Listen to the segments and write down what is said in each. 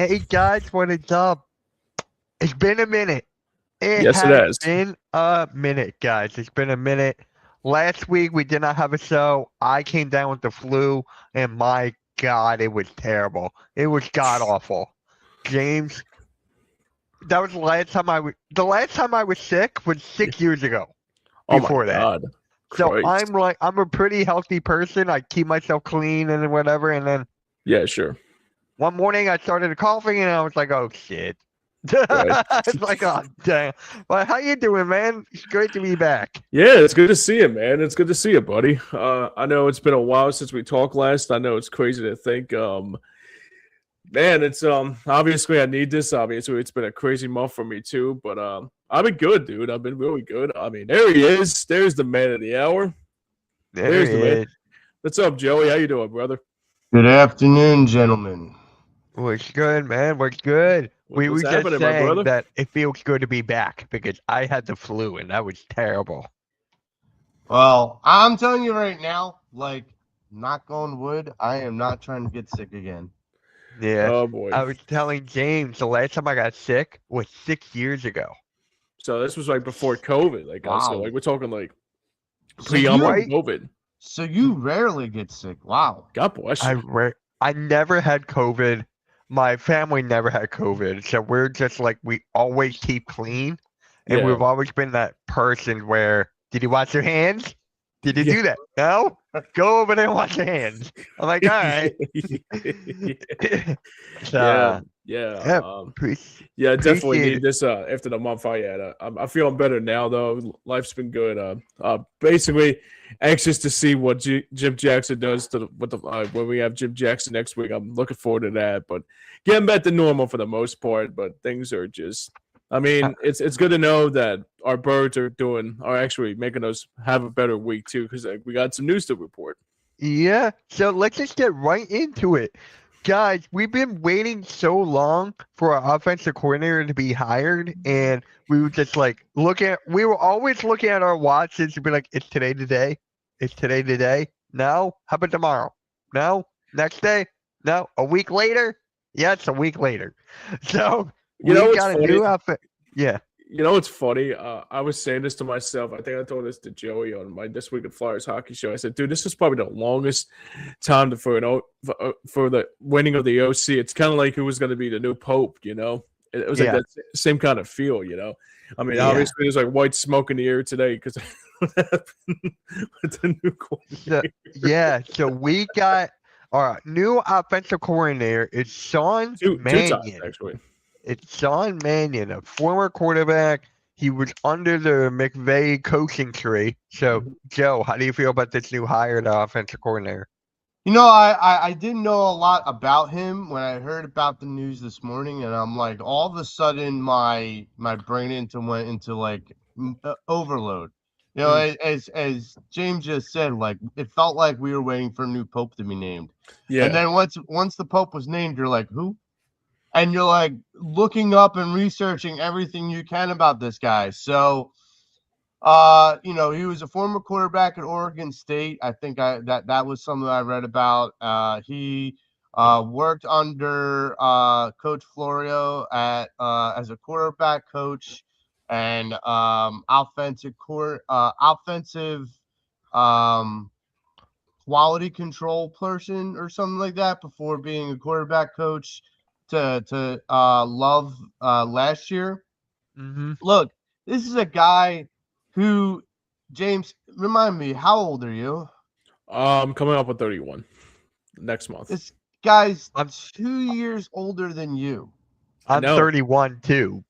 Hey guys, what is up? It's been a minute. It Yes, it has has. been a minute, guys. It's been a minute. Last week we did not have a show. I came down with the flu, and my God, it was terrible. It was god awful. James, that was the last time I was sick was 6 years ago. Oh my Before that, God, so Christ. I'm a pretty healthy person. I keep myself clean and whatever. And then Yeah, sure. one morning I started coughing, and I was like, "Oh shit." Right. It's like, oh damn. Well, how you doing, man? It's great to be back. Yeah, it's good to see you, man. It's good to see you, buddy. I know it's been a while since we talked last. I know it's crazy to think. Man, it's obviously I need this. Obviously, it's been a crazy month for me too. But I've been good, dude. I've been really good. I mean, there he is. There's the man of the hour. There There's he the man. is. What's up, Joey? How you doing, brother? Good afternoon, gentlemen. What's good, man? What's good? We What's were just happening, my saying brother? that it feels good to be back because I had the flu and that was terrible. Well, I'm telling you right now, like, knock on wood, I am not trying to get sick again. Yeah. Oh boy. I was telling James the last time I got sick was 6 years ago. So this was like before COVID. So Wow. like we're talking like So you, Right? pre-COVID. so you rarely get sick. Wow. God bless I you. re- I never had COVID. My family never had COVID. So we're just like we always keep clean. And Yeah. we've always been that person where, did you wash your hands? Did you Yeah. do that? No? Go over there and wash your hands. I'm like, all right. Yeah, So, yeah, yeah, yeah. I definitely appreciate need it. this. After the month I had, I'm feeling better now though. Life's been good. Basically anxious to see what Jim Jackson does to when we have Jim Jackson next week. I'm looking forward to that. But getting back to normal for the most part. But things are just. I Uh, mean, it's good to know that our birds are actually making us have a better week too, because we got some news to report. Yeah, so let's just get right into it. Guys, we've been waiting so long for our offensive coordinator to be hired, and we were just like we were always looking at our watches to be like, it's today today? It's today today? No? How about tomorrow? No? Next day? No? A week later? Yeah, it's a week later. So You know we what's got a funny? new outfit. Yeah, You know what's funny? I was saying this to myself. I think I told this to Joey on my This Week of Flyers hockey show. I said, "Dude, this is probably the longest time for the winning of the OC. It's kind of like who was going to be the new pope. It was like yeah, that same kind of feel. I mean, yeah. obviously, there's like white smoke in the air today because what happened with the new So, coordinator. yeah, so we got our new offensive coordinator. It's Sean Two times Mannion. actually. It's Sean Mannion, a former quarterback. He was under the McVay coaching tree. So, Mhm. Joe, how do you feel about this new hired offensive coordinator? You know, I didn't know a lot about him when I heard about the news this morning, and I'm like, all of a sudden, my brain went into like overload. You know, Mm, as James just said, like it felt like we were waiting for a new pope to be named, and Yeah, then once the pope was named, you're like, who? And you're like looking up and researching everything you can about this guy. So, he was a former quarterback at Oregon State. I think that was something I read about. He worked under Coach Florio at as a quarterback coach and offensive um, quality control person or something like that before being a quarterback coach to Love last year. hmm Look, this is a guy who, James, remind me, how old are you? coming up with 31 next month. This guy's I'm 2 years older than you. I I'm know, 31 too.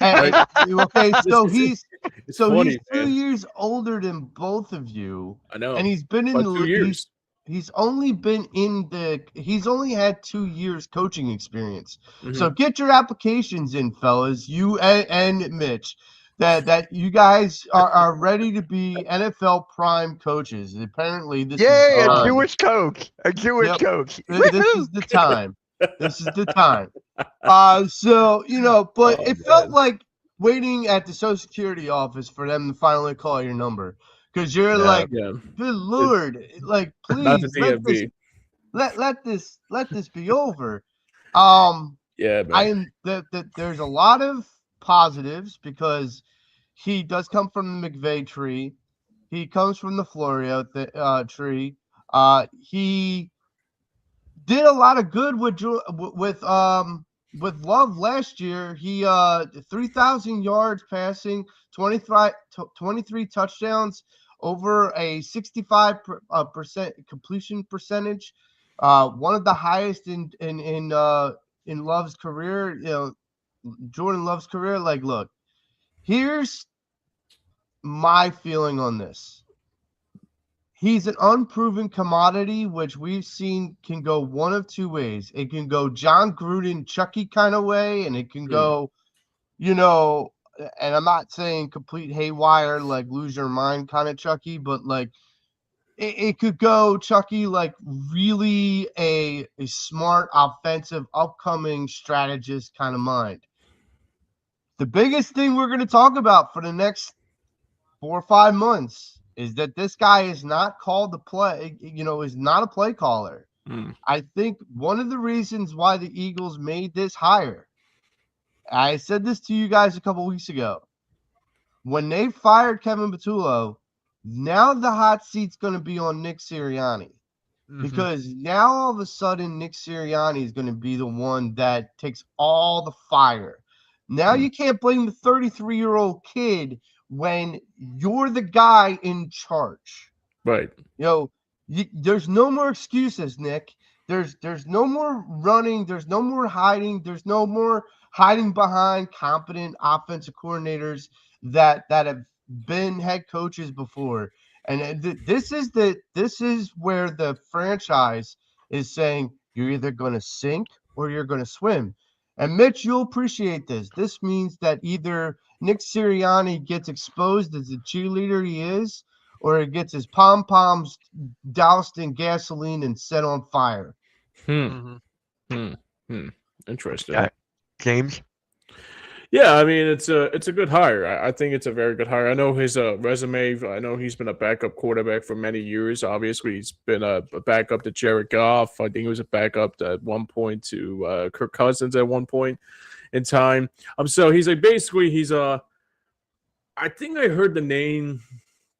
right? Okay, This so is he's it's so he's funny, two man. years older than both of you, I know. and he's been in By the 2 years. he's only been in the he's only had 2 years coaching experience. So Mhm. get your applications in, fellas, you and Mitch, that you guys are ready to be NFL prime coaches. Apparently, this is the Yay, a Oh, time. Jewish coach. A Jewish Yep, coach. this Woohoo! is the time. This is the time. So but oh it felt man. like waiting at the Social Security office for them to finally call your number because you're Yeah. like, Yeah. good It, Lord, like not the please DMV. let this be over. Um, Yeah, man. There's a lot of positives because he does come from the McVay tree. He comes from the Florio tree. He did a lot of good with Love last year. He 3,000 yards passing, 23 touchdowns, over a 65% completion percentage. One of the highest in Love's career. Jordan Love's career. Like, look, here's my feeling on this. He's an unproven commodity, which we've seen can go one of two ways. It can go John Gruden, Chucky kind of way, and it can go, and I'm not saying complete haywire, like lose your mind kind of Chucky, but like it could go Chucky, like really a smart offensive upcoming strategist kind of mind. The biggest thing we're going to talk about for the next 4 or 5 months is that this guy is not called to play, is not a play caller. I think one of the reasons why the Eagles made this hire, I said this to you guys a couple weeks ago, when they fired Kevin Patullo, now the hot seat's going to be on Nick Sirianni. Because now all of a sudden Nick Sirianni is going to be the one that takes all the fire. Now you can't blame the 33-year-old kid when you're the guy in charge. Right. There's no more excuses, Nick. There's no more running. There's no more hiding. There's no more hiding behind competent offensive coordinators that have been head coaches before. And this is where the franchise is saying you're either going to sink or you're going to swim. And Mitch, you'll appreciate this. This means that either Nick Sirianni gets exposed as the cheerleader he is, or he gets his pom-poms doused in gasoline and set on fire. Interesting. Yeah. James? Yeah, I mean it's a good hire. I think it's a very good hire. I know his resume. I know he's been a backup quarterback for many years. Obviously, he's been a backup to Jared Goff. I think he was a backup at one point to Kirk Cousins at one point in time. So he's he's I think I heard the name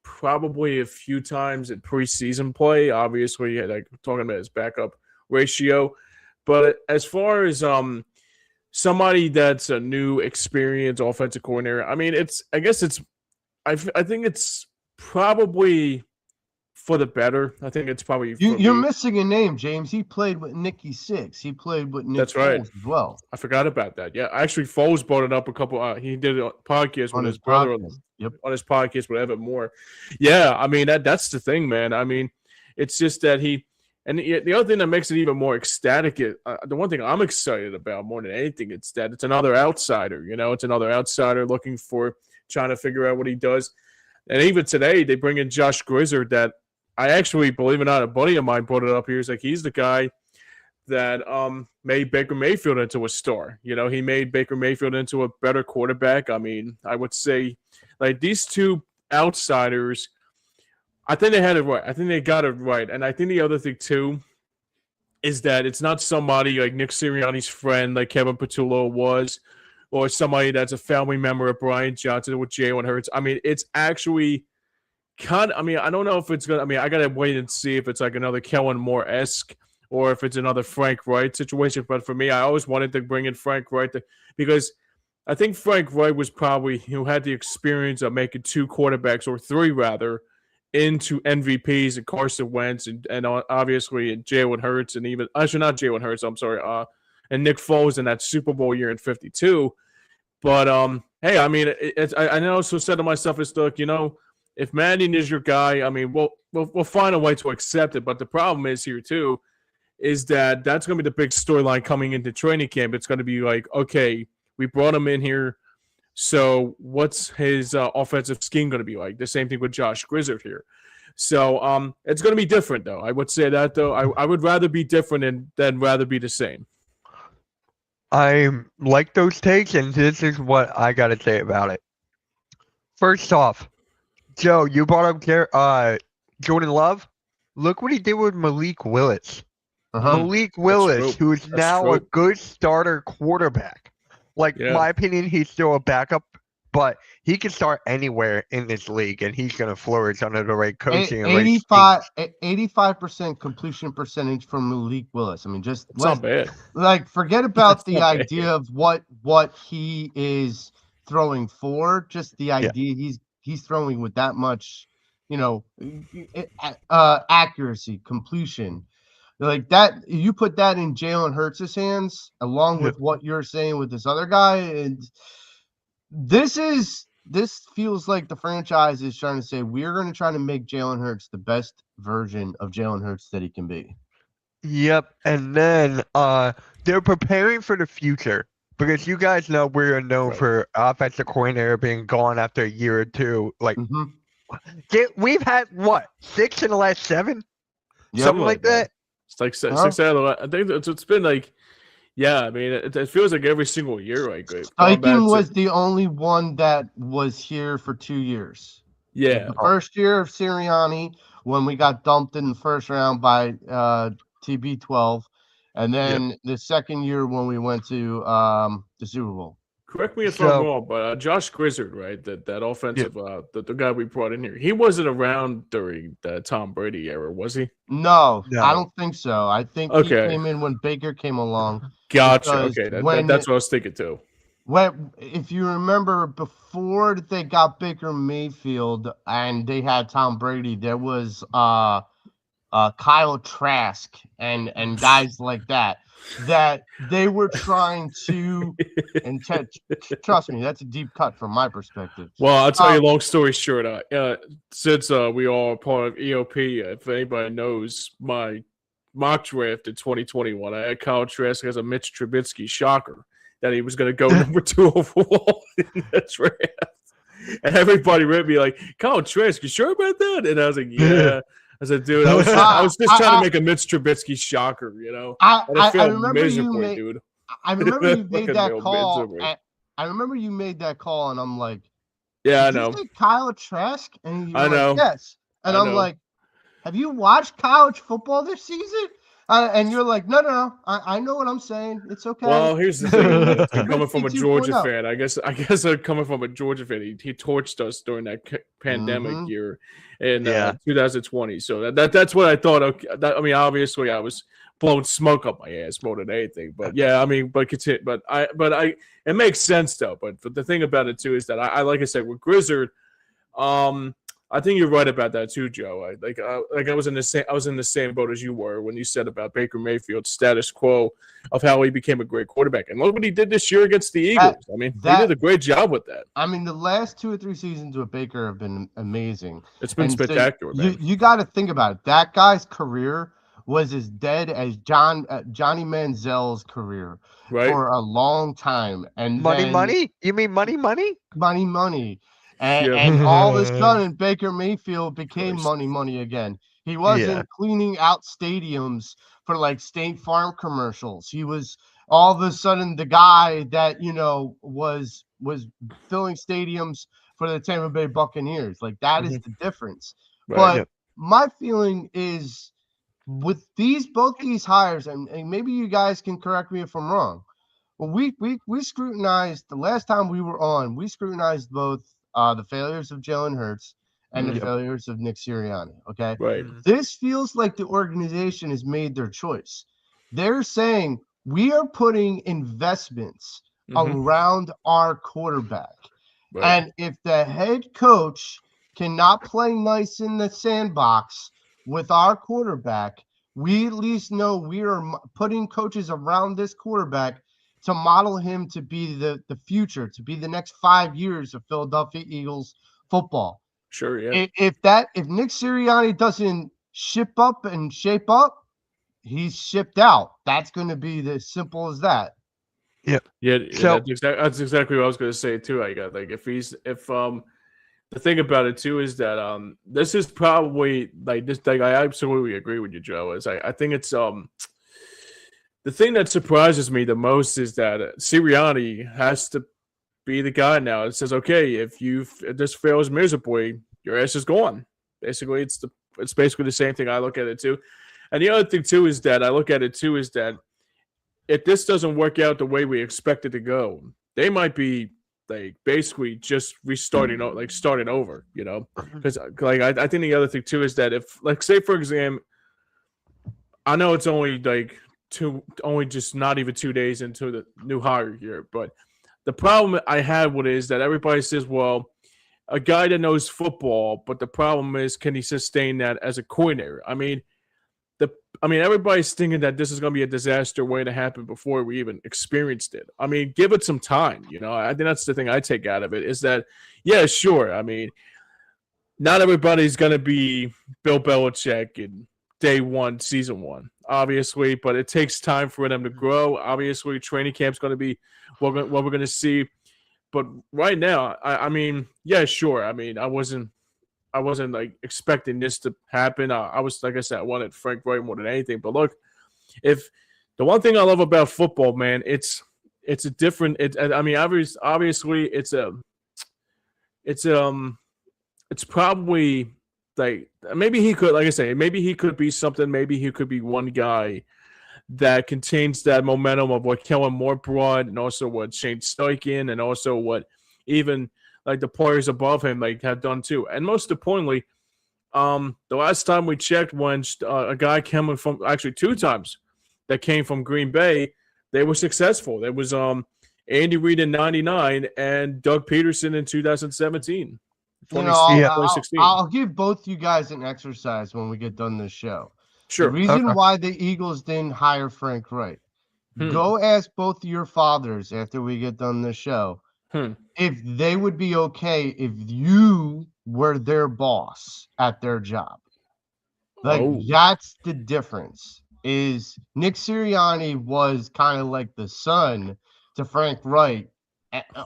probably a few times in preseason play. Obviously, like talking about his backup ratio, but as far as somebody that's a new experienced offensive coordinator, I mean, I think it's probably for the better. I think it's probably you're missing a name, James. He played with Nicky Six. He played with Nick Foles as well. I forgot about that. Yeah, actually, Foles brought it up a couple. He did a podcast with his brother on his podcast with Evan Moore. Yeah, I mean that's the thing, man. I mean, it's just that and the other thing that makes it even more ecstatic is the one thing I'm excited about more than anything. It's that it's another outsider. It's another outsider trying to figure out what he does. And even today, they bring in Josh Grizzard. That I actually, believe it or not, a buddy of mine brought it up here. He's like, he's the guy that made Baker Mayfield into a star. He made Baker Mayfield into a better quarterback. I mean, I would say like these two outsiders, I think they had it right. I think they got it right. And I think the other thing, too, is that it's not somebody like Nick Sirianni's friend like Kevin Patullo was, or somebody that's a family member of Brian Johnson with Jalen Hurts. I mean, it's actually I don't know if it's going to – I got to wait and see if it's like another Kellen Moore-esque or if it's another Frank Wright situation. But for me, I always wanted to bring in Frank Wright because I think Frank Wright was probably – who had the experience of making two quarterbacks, or three rather, into MVPs and Carson Wentz and obviously Jalen Hurts and even actually not Jalen Hurts, I'm sorry, and Nick Foles in that Super Bowl year in '52. But hey, I mean, I also said to myself, look, if Mannion is your guy, I mean, we'll find a way to accept it. But the problem is here too, is that's going to be the big storyline coming into training camp. It's going to be like, okay, we brought him in here. So what's his offensive scheme going to be like? The same thing with Josh Grizzard here. So it's going to be different, though. I would say that, though. I would rather be different than rather be the same. I like those takes, and this is what I got to say about it. First off, Joe, you brought up Jordan Love. Look what he did with Malik Willis. Malik Willis, true. who's That's now a true. good starter quarterback. Like, Yeah. my opinion, he's still a backup, but he can start anywhere in this league, and he's going to flourish under the right coaching and right scheme. 85% completion percentage for Malik Willis. I mean, just It's not bad. forget about the idea of what he is throwing for. Just the idea he's throwing with that much, accuracy, completion. Like that, you put that in Jalen Hurts' hands, along with what you're saying with this other guy, and this feels like the franchise is trying to say we're going to try to make Jalen Hurts the best version of Jalen Hurts that he can be. Yep, and then they're preparing for the future because you guys know we're known for offensive coordinator being gone after a year or two. Like, we've had what 6 in the last 7, something like that. It's like 6 out of the. I think it's been like, yeah. I mean, it feels like every single year. Like, Steichen was the only one that was here for 2 years. Yeah, the first year of Sirianni when we got dumped in the first round by TB12, and then the second year when we went to the Super Bowl. Correct me if I'm wrong, but Josh Grizzard, right? That offensive, the guy we brought in here, he wasn't around during the Tom Brady era, was he? No, I don't think so. I think he came in when Baker came along. Gotcha. Okay, that's what I was thinking too. If you remember, before they got Baker Mayfield and they had Tom Brady, there was Kyle Trask and guys like that they were trying to, and trust me, that's a deep cut from my perspective. Well, I'll tell you, long story short, since we all are part of EOP, if anybody knows my mock draft in 2021, I had Kyle Trask as a Mitch Trubisky shocker that he was going to go number 2 overall in that draft. And everybody read me like, Kyle Trask, you sure about that? And I was like, yeah. I said, dude, I was just trying to make a Mitch Trubisky shocker, you know? I remember you made, dude. I remember you made that call. I remember you made that call, and I'm like, yeah, I know. Did you say Kyle Trask? And you're I know. Like, yes. And I'm like, have you watched college football this season? And you're like, no, I know what I'm saying. It's okay. Well, here's the thing. Coming from a Georgia fan, I guess coming from a Georgia fan, he torched us during that pandemic year in 2020. So that's what I thought. I mean, obviously, I was blowing smoke up my ass more than anything. But yeah, I mean, it makes sense though. But the thing about it too is that I like I said with Grizzard, I think you're right about that too, Joe. I was in the same boat as you were when you said about Baker Mayfield's status quo of how he became a great quarterback, and look what he did this year against the Eagles. I mean, he did a great job with that. I mean, the last 2 or 3 seasons with Baker have been amazing. It's been spectacular. So you got to think about it. That guy's career was as dead as Johnny Manziel's career for a long time. And money? You mean money? Money. And all of a sudden, Baker Mayfield became money again. He wasn't cleaning out stadiums for like State Farm commercials. He was all of a sudden the guy that was filling stadiums for the Tampa Bay Buccaneers. Like that is the difference. But my feeling is with both these hires, and maybe you guys can correct me if I'm wrong. Well, we scrutinized the last time we were on. We scrutinized both. The failures of Jalen Hurts and the failures of Nick Sirianni. Okay. Right. This feels like the organization has made their choice. They're saying we are putting investments around our quarterback. Right. And if the head coach cannot play nice in the sandbox with our quarterback, we at least know we are putting coaches around this quarterback to model him to be the future, to be the next 5 years of Philadelphia Eagles football. Sure, yeah. If Nick Sirianni doesn't ship up and shape up, he's shipped out. That's going to be as simple as that. Yeah. So that's exactly what I was going to say too. I got like if the thing about it too is that this is probably like this. Like I absolutely agree with you, Joe. I think it's the thing that surprises me the most is that Sirianni has to be the guy now. It says, okay, if this fails miserably, your ass is gone. Basically, it's basically the same thing I look at it too. And the other thing too is that I look at it too is that if this doesn't work out the way we expect it to go, they might be like basically just restarting, like starting over, you know? Because like I think the other thing too is that if, like, say for example, I know it's only like only just not even 2 days into the new hire year, but the problem I had with it is that everybody says, well, a guy that knows football, but the problem is, can he sustain that as a coordinator? I mean, everybody's thinking that this is going to be a disaster waiting to happen before we even experienced it. I mean, give it some time. You know, I think that's the thing I take out of it is that, yeah, sure. I mean, not everybody's going to be Bill Belichick in day one, season one, obviously, but it takes time for them to grow. Obviously, training camp's going to be what we're going to see. But right now, I mean, yeah, sure. I mean, I wasn't like expecting this to happen. I was, like I said, I wanted Frank Wright more than anything. But look, if the one thing I love about football, man, it's a different. I mean, obviously, it's probably like maybe he could, like I say, maybe he could be something. Maybe he could be one guy that contains that momentum of what Kellen Moore brought, and also what Shane Steichen, and also what even like the players above him like have done too. And most importantly, the last time we checked, when a guy came from, actually 2 times, that came from Green Bay, they were successful. There was Andy Reid in '99 and Doug Peterson in 2017. You know, Yeah. 2016. I'll give both you guys an exercise when we get done this show. Sure. The reason Okay. why the Eagles didn't hire Frank Wright, go ask both of your fathers after we get done this show if they would be okay if you were their boss at their job. Like, that's the difference. Is Nick Sirianni was kind of like the son to Frank Wright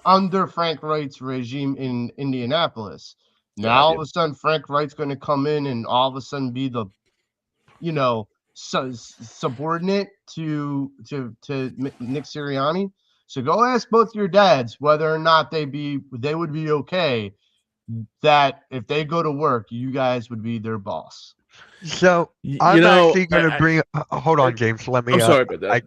under Frank Wright's regime in Indianapolis. Now all of a sudden Frank Wright's going to come in and all of a sudden be the, you know, subordinate to Nick Sirianni. So go ask both your dads whether or not they would be okay that if they go to work, you guys would be their boss. So I'm actually going to bring. Hold on, James. Let me. I'm sorry about that. I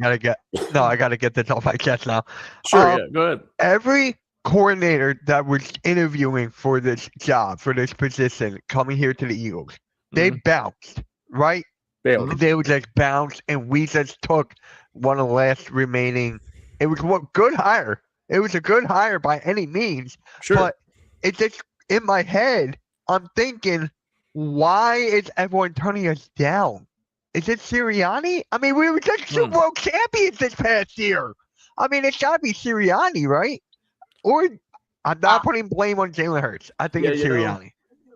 gotta get this off my chest now. Sure. Yeah. Go ahead. Every coordinator that was interviewing for this job, for this position, coming here to the Eagles, they bounced, right? They would just bounce, and we just took one of the last remaining. It was good hire. It was a good hire by any means. Sure. But it just in my head, I'm thinking, why is everyone turning us down? Is it Sirianni? I mean, we were just Super Bowl champions this past year. I mean, it's got to be Sirianni, right? Or I'm not putting blame on Jalen Hurts. I think it's Sirianni.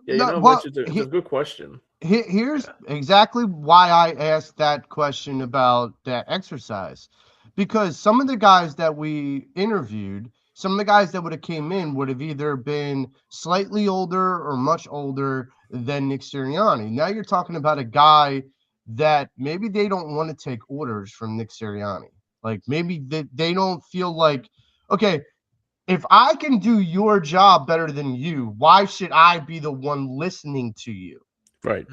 It's a good question. Here's exactly why I asked that question about that exercise. Because some of the guys that we interviewed, some of the guys that would have came in would have either been slightly older or much older than Nick Sirianni. Now you're talking about a guy that maybe they don't want to take orders from Nick Sirianni. Like maybe they don't feel like, okay, if I can do your job better than you, why should I be the one listening to you? Right.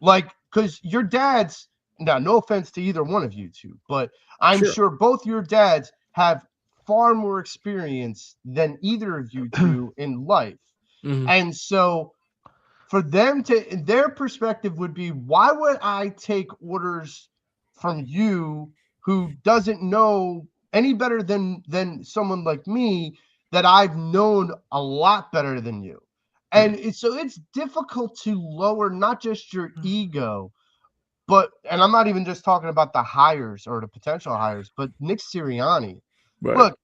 Like, because your dads, now no offense to either one of you two, but I'm sure both your dads have far more experience than either of you two in life. And so for them their perspective would be, why would I take orders from you who doesn't know any better than someone like me that I've known a lot better than you? And so it's difficult to lower not just your ego, and I'm not even just talking about the hires or the potential hires, but Nick Sirianni. Right. Look,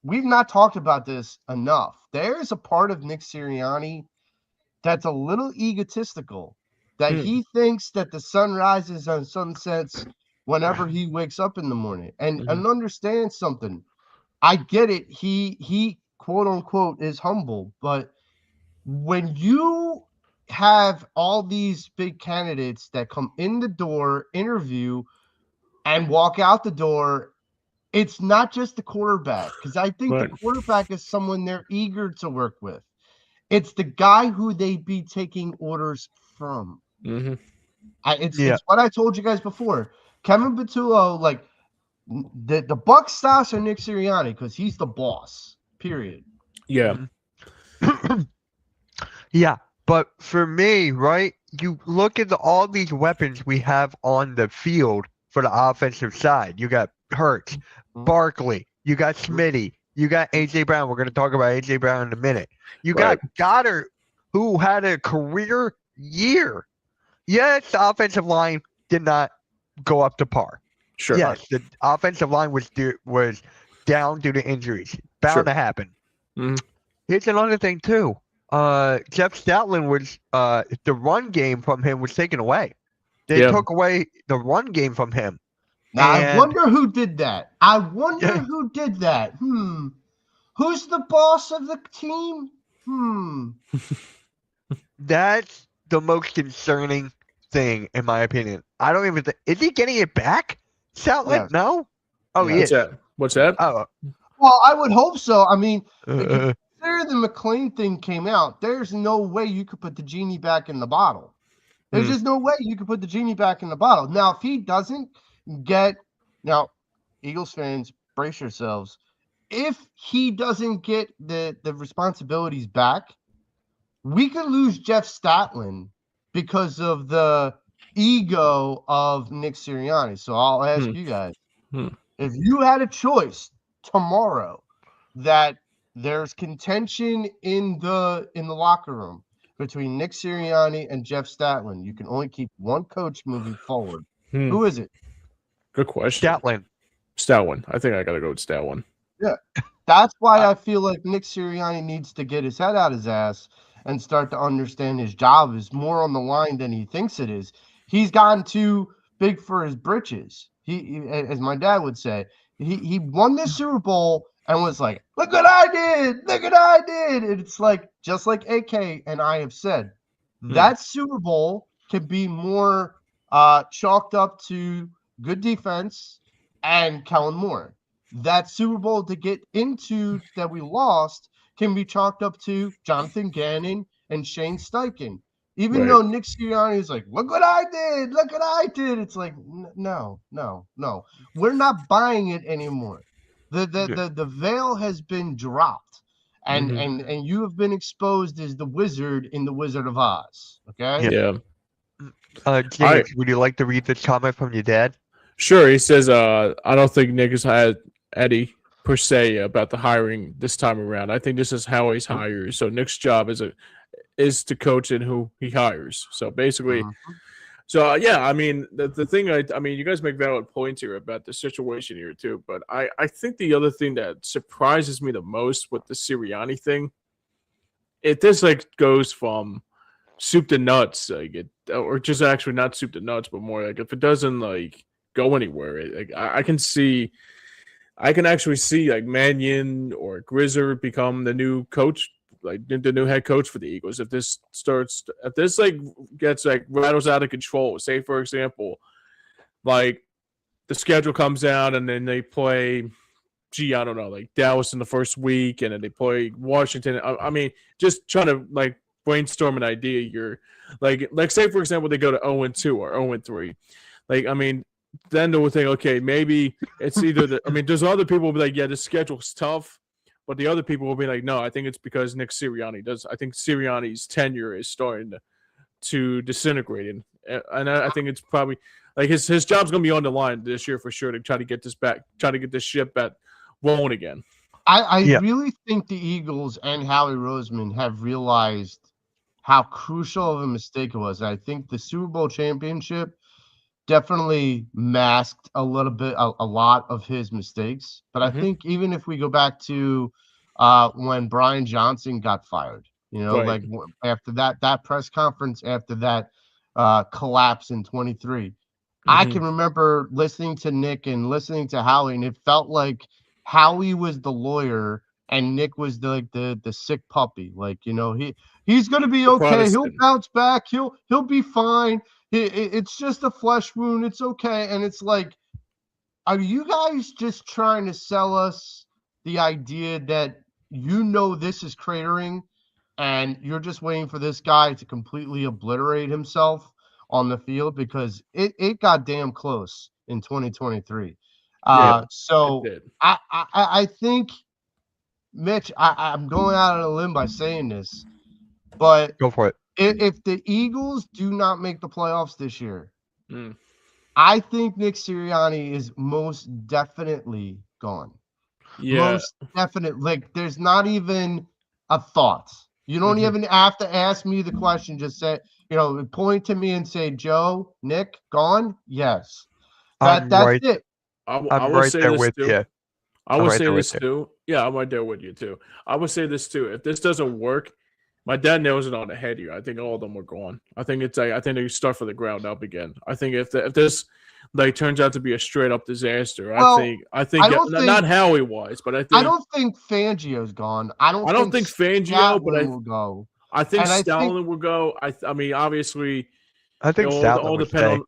we've not talked about this enough. There's a part of Nick Sirianni that's a little egotistical, that he thinks that the sun rises and sunsets whenever he wakes up in the morning. And understand something. I get it. He quote unquote is humble, but when you have all these big candidates that come in the door, interview, and walk out the door, it's not just the quarterback, because I think the quarterback is someone they're eager to work with. It's the guy who they be taking orders from. It's what I told you guys before. Kevin Patullo, like the buck stops are Nick Sirianni because he's the boss. Period. Yeah. Yeah, but for me, right, you look at all these weapons we have on the field for the offensive side. You got Hurts, Barkley, you got Smitty, you got A.J. Brown. We're going to talk about A.J. Brown in a minute. You got Goddard, who had a career year. Yes, the offensive line did not go up to par. Sure. Yes, the offensive line was down due to injuries. Bound to happen. Mm-hmm. Here's another thing, too. Jeff Stoutland was the run game from him was taken away. They took away the run game from him. Now I wonder who did that. Who did that. Who's the boss of the team? That's the most concerning thing, in my opinion. I don't even think. Is he getting it back? Stoutland? Yes. No. Oh, he is. What's that? Oh. Well, I would hope so. I mean, after the McLean thing came out, there's no way you could put the genie back in the bottle. There's just no way you could put the genie back in the bottle. Now, if he doesn't now, Eagles fans, brace yourselves. If he doesn't get the responsibilities back, we could lose Jeff Stoutland because of the ego of Nick Sirianni. So I'll ask you guys, if you had a choice tomorrow that there's contention in the locker room between Nick Sirianni and Jeff Stoutland, you can only keep one coach moving forward. Who is it? Good question. Stoutland. I think I got to go with Stoutland. Yeah. That's why I feel like Nick Sirianni needs to get his head out his ass and start to understand his job is more on the line than he thinks it is. He's gotten too big for his britches. He as my dad would say, he won this Super Bowl and was like, look what I did. Look what I did. And it's like, just like AK and I have said, that Super Bowl can be more chalked up to good defense and Kellen Moore. That Super Bowl to get into that we lost can be chalked up to Jonathan Gannon and Shane Steichen. Even though Nick Sirianni is like, look what I did. Look what I did. It's like, no. We're not buying it anymore. The veil has been dropped. And you have been exposed as the wizard in the Wizard of Oz. Okay? Yeah. James, would you like to read this comment from your dad? Sure. He says, I don't think Nick has had Eddie per se about the hiring this time around. I think this is how he's hired. So Nick's job is to coach in who he hires. So basically, I mean, the thing, I mean, you guys make valid points here about the situation here too, but I think the other thing that surprises me the most with the Sirianni thing, this like goes from soup to nuts, or just actually not soup to nuts, but more like if it doesn't like go anywhere, I can actually see like Mannion or Grizzer become the new coach, like the new head coach for the Eagles. If this like gets like rattles out of control, say for example, like the schedule comes out and then they play, I don't know, like Dallas in the first week, and then they play Washington. I mean, just trying to like brainstorm an idea. You're like say for example they go to 0-2 or 0-3, like I mean. Then they'll think, okay, maybe it's either there's other people will be like, yeah, the schedule's tough, but the other people will be like, no, I think it's because Nick Sirianni does. I think Sirianni's tenure is starting to disintegrate, and I think it's probably like his job's gonna be on the line this year for sure to try to get this ship back rolling again. I really think the Eagles and Howie Roseman have realized how crucial of a mistake it was. I think the Super Bowl championship definitely masked a little bit, a lot of his mistakes. But I think even if we go back to when Brian Johnson got fired, like after that press conference, after that collapse in 23, I can remember listening to Nick and listening to Howie, and it felt like Howie was the lawyer and Nick was the sick puppy. Like, he's going to be okay. He'll bounce back. He'll be fine. It's just a flesh wound. It's okay. And it's like, are you guys just trying to sell us the idea that this is cratering and you're just waiting for this guy to completely obliterate himself? on the field because it got damn close in 2023. Yeah, So it did. I think, Mitch, I'm going out on a limb by saying this, but Go for it. if the Eagles do not make the playoffs this year, Mm. I think Nick Sirianni is most definitely gone. Yeah, Most definite. Like, there's not even a thought. You don't Mhm. even have to ask me the question. Just say, point to me and say, Joe, Nick, gone? Yes. I'm That's right. it. I I'm will right say there this with too. you. I I'm will right say there with this you. too. Yeah, I'm right there with you too. I will say this too. If this doesn't work, my dad nails it on the head here. I think all of them are gone. I think I think they start from the ground up again. I think if this like turns out to be a straight up disaster, Well, I I think don't not think Howie wise, but I don't think Fangio's gone. I I don't don't think think Fangio, but Statlin will go. I think And I think Stalin will go. I mean, obviously, I think Statler all would depend stay. on.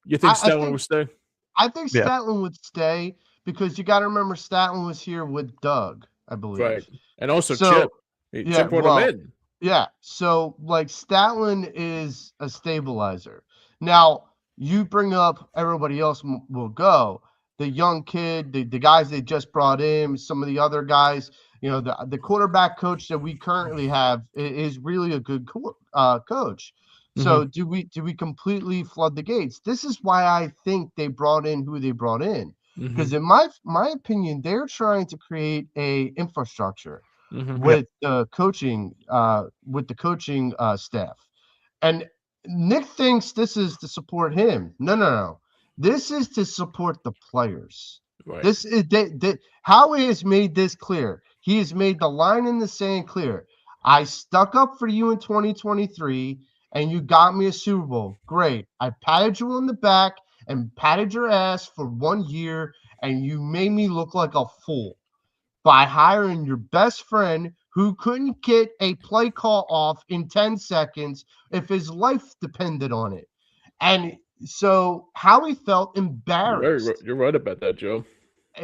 You think I Stalin will think stay? I think Yeah. Statlin would stay because you got to remember Statlin was here with Doug, I believe. Right, and also Chip. So, yeah, Chip brought him well, in. yeah. So, like, Statlin is a stabilizer. Now, you bring up everybody else will go. The young kid, the guys they just brought in, some of the other guys, the quarterback coach that we currently have is really a good coach. So Mhm. do we completely flood the gates? This is why I think they brought in who they brought in. Because Mhm. in my opinion, they're trying to create a infrastructure Mhm. Yeah. with the coaching staff. And Nick thinks this is to support him. No, no, no. This is to support the players. Right. This is Howie has made this clear. He has made the line in the sand clear. I stuck up for you in 2023 and you got me a Super Bowl. Great. I patted you on the back and patted your ass for 1 year and you made me look like a fool by hiring your best friend who couldn't get a play call off in 10 seconds if his life depended on it. And so Howie felt embarrassed. You're right about that, Joe.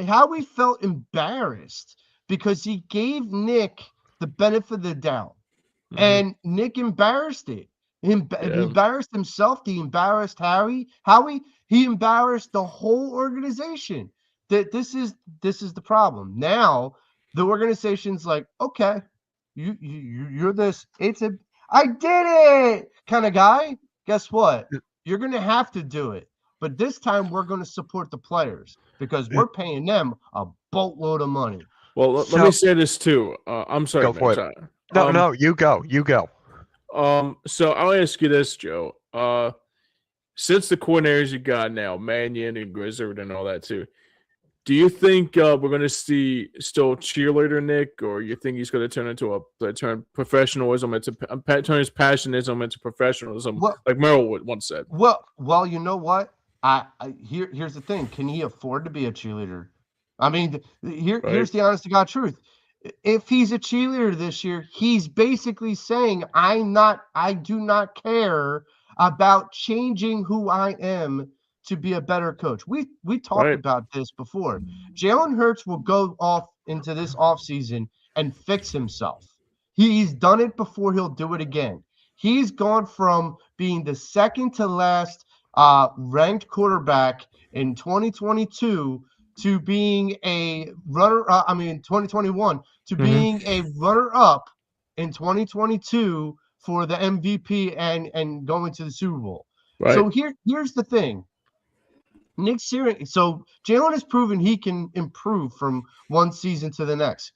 Howie felt embarrassed because he gave Nick the benefit of the doubt. Mhm. And Nick embarrassed it. He Yeah. embarrassed himself. He embarrassed Howie. He embarrassed the whole organization. That this is the problem. Now the organization's like, okay, you're this. It's a I did it kind of guy. Guess what? You're gonna have to do it. But this time we're going to support the players because we're paying them a boatload of money. Well, let me So say this too. I'm sorry, go for Mitch. it. No, no, you go. You go. So I'll ask you this, Joe. Since the coordinators you got now, Mannion and Grizzard and all that too, do you think we're going to see still cheerleader Nick, or you think he's going to turn professionalism into turn his passionism into professionalism, Well, like Merrill would once said? well, you know what? Here's the thing. Can he afford to be a cheerleader? I mean, Right, here's the honest to God truth. If he's a cheerleader this year, he's basically saying, I do not care about changing who I am to be a better coach. We talked right, about this before. Jalen Hurts will go off into this offseason and fix himself. He's done it before, he'll do it again. He's gone from being the second to last ranked quarterback in 2022 to being a runner. 2021 to Hmm. being a runner up in 2022 for the MVP and going to the Super Bowl. right. So here's the thing. Nick Sirianni. So Jalen has proven he can improve from one season to the next.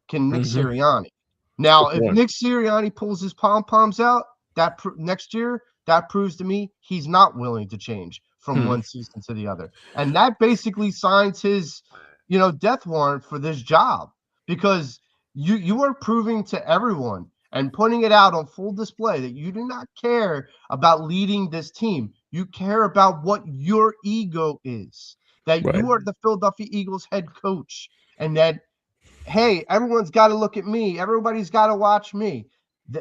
Can Nick Hmm. Sirianni? That's a Now, good if point. Nick Sirianni pulls his pom poms out, next year, that proves to me he's not willing to change from Hmm. one season to the other, and that basically signs his, death warrant for this job because you are proving to everyone and putting it out on full display that you do not care about leading this team. You care about what your ego is. That Right, you are the Philadelphia Eagles head coach, and that hey, everyone's got to look at me. Everybody's got to watch me.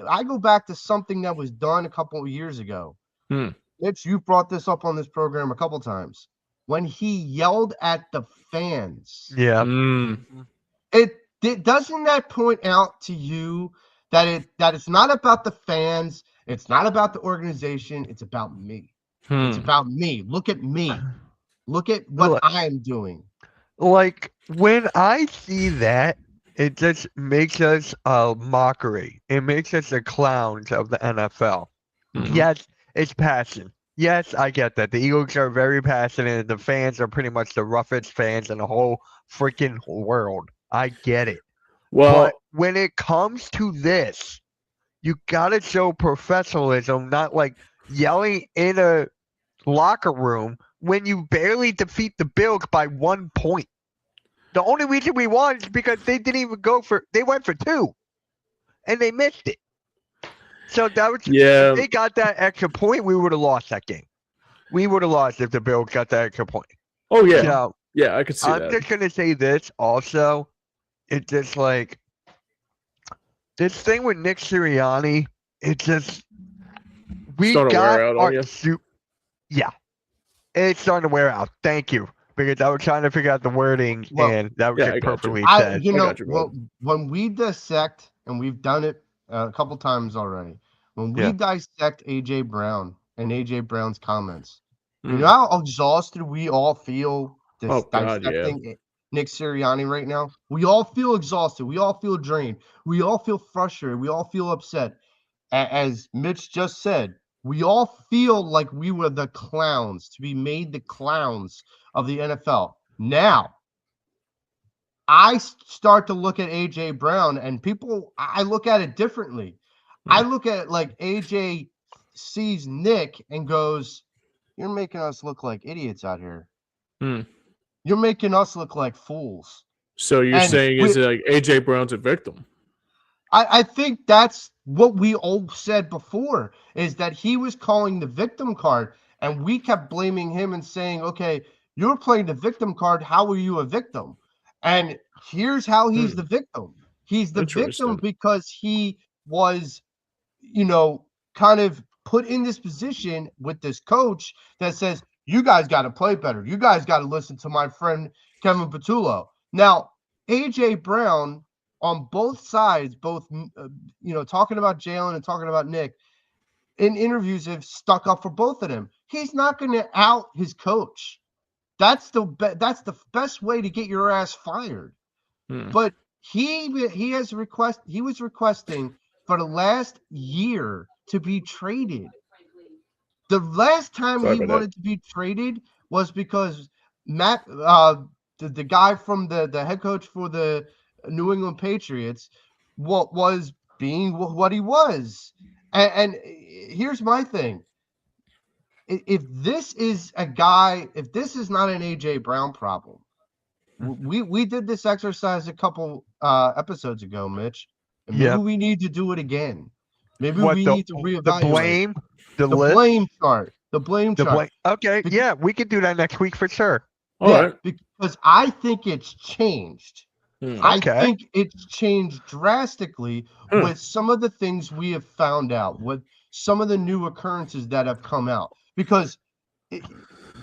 I go back to something that was done a couple of years ago. hmm. Mitch, you brought this up on this program a couple times. When he yelled at the fans, Yeah. Mm. it doesn't that point out to you that it's not about the fans, It's not about the organization. It's about me. It's about me. Look at me. Look at what I am doing. Like when I see that, it just makes us a mockery. It makes us the clowns of the NFL. Yes, it's passion. Yes, I get that. The Eagles are very passionate, and the fans are pretty much the roughest fans in the whole freaking world. I get it. Well, But when it comes to this, you gotta show professionalism, not like yelling in a locker room when you barely defeat the Bills by 1 point. The only reason we won is because they didn't even they went for 2 and they missed it. So that was yeah. if they got that extra point, we would have lost that game. We would have lost if the Bills got that extra point. Oh yeah. So Yeah, I could see I'm that. just gonna say this also. It's just like this thing with Nick Sirianni, it just we Starting to got wear out on you. Yeah. It's starting to wear out. Thank you. Because I was trying to figure out the wording and that was Yeah, I just got you. perfectly I said. you I know got you, bro. when we dissect, and we've done it a couple times already. When we Yeah. dissect AJ Brown and AJ Brown's comments, you Mm. know how exhausted we all feel Oh, God, yeah. dissecting Nick Sirianni right now? We all feel exhausted. We all feel drained. We all feel frustrated. We all feel upset. As Mitch just said, we all feel like we were the clowns, to be made the clowns of the NFL. Now, I start to look at AJ Brown, and I look at it differently. I look at it like AJ sees Nick and goes, "You're making us look like idiots out here. Hmm. You're making us look like fools." So you're And saying is it like AJ Brown's a victim? I think that's what we all said before, is that he was calling the victim card, and we kept blaming him and saying, okay, you're playing the victim card. How are you a victim? And here's how he's the victim. He's the victim Interesting. because he was, kind of put in this position with this coach that says, you guys got to play better. You guys got to listen to my friend Kevin Patullo. Now, AJ Brown, on both sides, both talking about Jalen and talking about Nick, in interviews have stuck up for both of them. He's not going to out his coach. That's the best way to get your ass fired. But he was requesting for the last year to be traded. The last time he wanted to be traded was because Matt, the guy from the head coach for the New England Patriots, was being what he was. And here's my thing: if this is not an AJ Brown problem, we did this exercise a couple episodes ago, Mitch, and maybe we need to do it again. Maybe we need to reevaluate the blame, the blame chart. The blame chart. Okay, yeah, we can do that next week for sure. All right. Because I think it's changed. I Okay. think it's changed drastically with some of the things we have found out, with some of the new occurrences that have come out. Because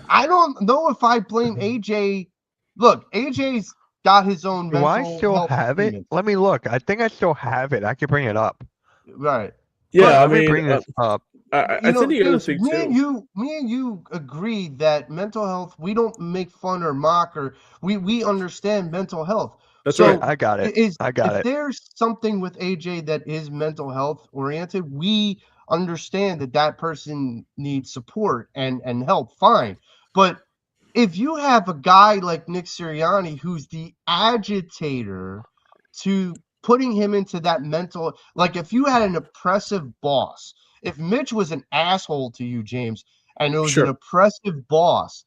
I don't know if I blame AJ. Look, AJ's got his own mental health. Do I still have it? Let me look. I think I still have it. I can bring it up. Right. Yeah, let me bring this up. I think the other thing too. Me and you agree that mental health, we don't make fun or mock, or we understand mental health. That's right. I got it. If there's something with AJ that is mental health oriented, we understand that person needs support and help. Fine. But if you have a guy like Nick Sirianni, who's the agitator to putting him into that mental, like if you had an oppressive boss, if Mitch was an asshole to you, James, and it was an oppressive boss,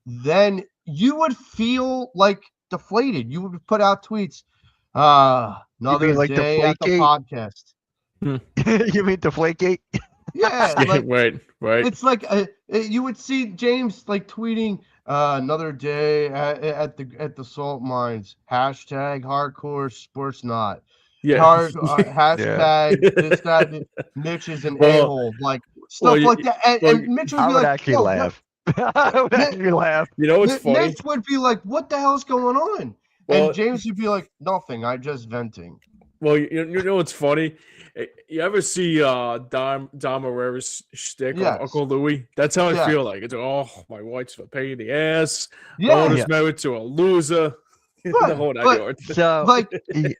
then you would feel like deflated. You would put out tweets, another day at the podcast. You mean Deflategate? Yeah, like, right. It's like you would see James like tweeting, another day at the salt mines. Hashtag hardcore sports not. Yeah. Hashtag this, that. Mitch is an a-hole. Like stuff like that. And Mitch would be like, actually laugh. I would actually laugh. You know what's funny? Mitch would be like, what the hell's going on? And James would be like, nothing. I just venting. Well, you know what's funny? You ever see Dom Herrera's shtick of Yes. Uncle Louie? That's how I Yes. feel like. It's my wife's a pain in the ass. Yeah. My owner's Yeah. married to a loser. The Right, whole nine but- yards. So Like, y-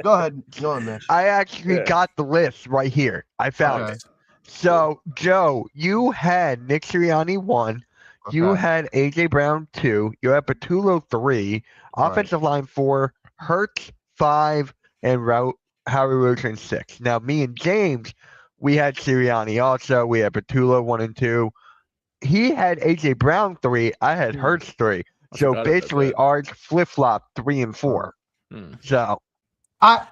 go ahead, Mitch. I actually Yeah. got the list right here. I found Okay. it. So Joe, you had Nick Sirianni 1. You Okay. had AJ Brown 2. You had Patulo 3. Right. Offensive line 4. Hurts 5. And Howie Roseman 6. Now, me and James, we had Sirianni also. We had Patulo 1 and 2. He had AJ Brown 3. I had Hmm. Hurts 3. I So forgot about basically, that. ours flip flop 3 and 4. Hmm. So I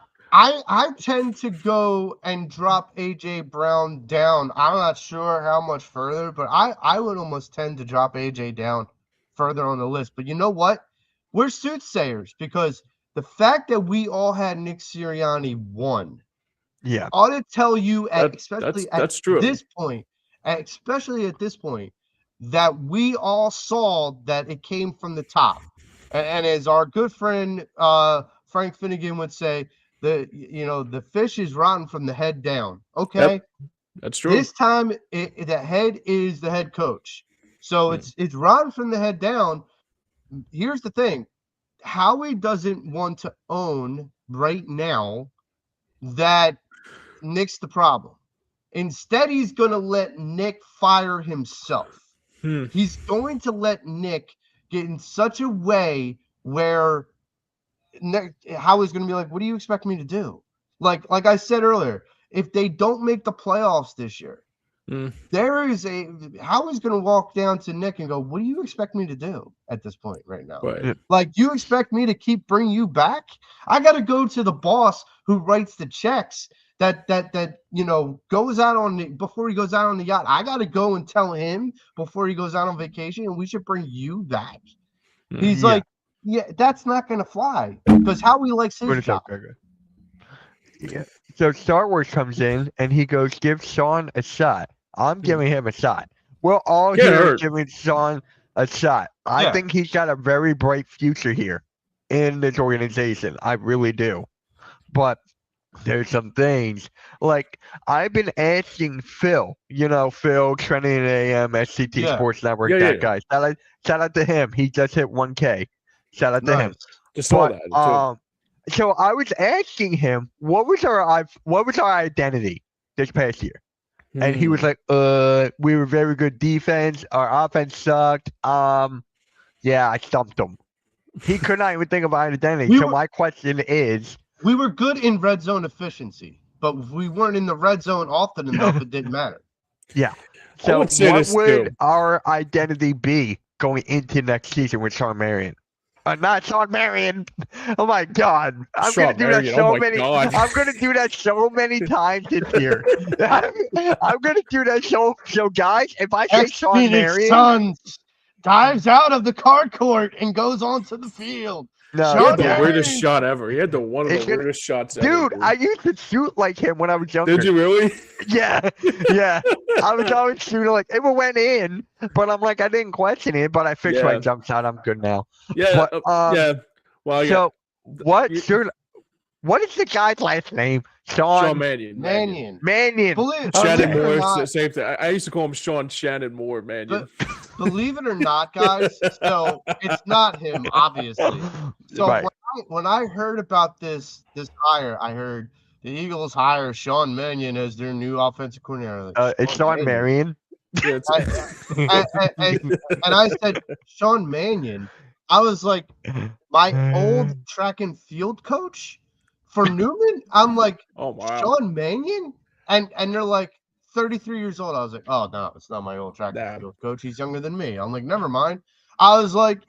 tend to go and drop AJ Brown down. I'm not sure how much further, but I would almost tend to drop AJ down further on the list. But you know what? We're soothsayers because the fact that we all had Nick Sirianni 1 yeah, ought to tell you, especially that's true. this point, that we all saw that it came from the top. And as our good friend Frank Finnegan would say, the fish is rotten from the head down. Okay, Yep. That's true. this time the head is the head coach, so it's rotten from the head down. Here's the thing: Howie doesn't want to own right now that Nick's the problem. Instead, he's going to let Nick fire himself. He's going to let Nick get in such a way where Howie's going to be like, what do you expect me to do? Like I said earlier, if they don't make the playoffs this year, Howie's going to walk down to Nick and go, what do you expect me to do at this point right now? Right. Like, you expect me to keep bringing you back? I got to go to the boss who writes the checks that goes out on before he goes out on the yacht. I got to go and tell him before he goes out on vacation, and we should bring you back. He's Yeah. like, yeah, that's not going to fly because Howie likes his job. Yeah. So Star Wars comes in and he goes, give Sean a shot. I'm giving him a shot. We're all here giving Sean a shot. I think he's got a very bright future here in this organization. I really do. But there's some things like I've been asking Phil, Phil, Trending AM, SCT Sports Network, guy. Shout out to him. He just hit 1K. Shout out to him. Just saw that. So I was asking him what was our identity this past year, and he was like, we were very good defense. Our offense sucked. Yeah, I stumped him. He could not even think of our identity. My question is, we were good in red zone efficiency, but if we weren't in the red zone often enough, it didn't matter. Yeah. So what would our identity be going into next season with Sean Marion? Not Sean Marion. Oh my God! I'm gonna do that so many. I'm gonna do that so many times this year. I'm gonna do that so guys. If I say Sean Marion, Suns dives out of the card court and goes onto the field. No, he had the weirdest shot ever. He had one of the weirdest shots ever. Dude, I used to shoot like him when I was younger. Did you really? Yeah. I was always shooting like it went in, but I'm like I didn't question it, but I fixed my jump shot. I'm good now. Yeah. But, Well, so what is the guy's last name? Sean Mannion. Mannion. Shannon Moore. Same thing. I used to call him Sean Shannon Moore Mannion. Believe it or not, guys, so it's not him, obviously. So when I heard about this hire, I heard the Eagles hire Sean Mannion as their new offensive coordinator. It's Sean Marion. And I said, Sean Mannion. I was like, my old track and field coach for Newman? I'm like, oh, wow. Sean Mannion? And they're like, 33 years old. I was like, oh, no, it's not my old track and field coach. He's younger than me. I'm like, never mind. I was like,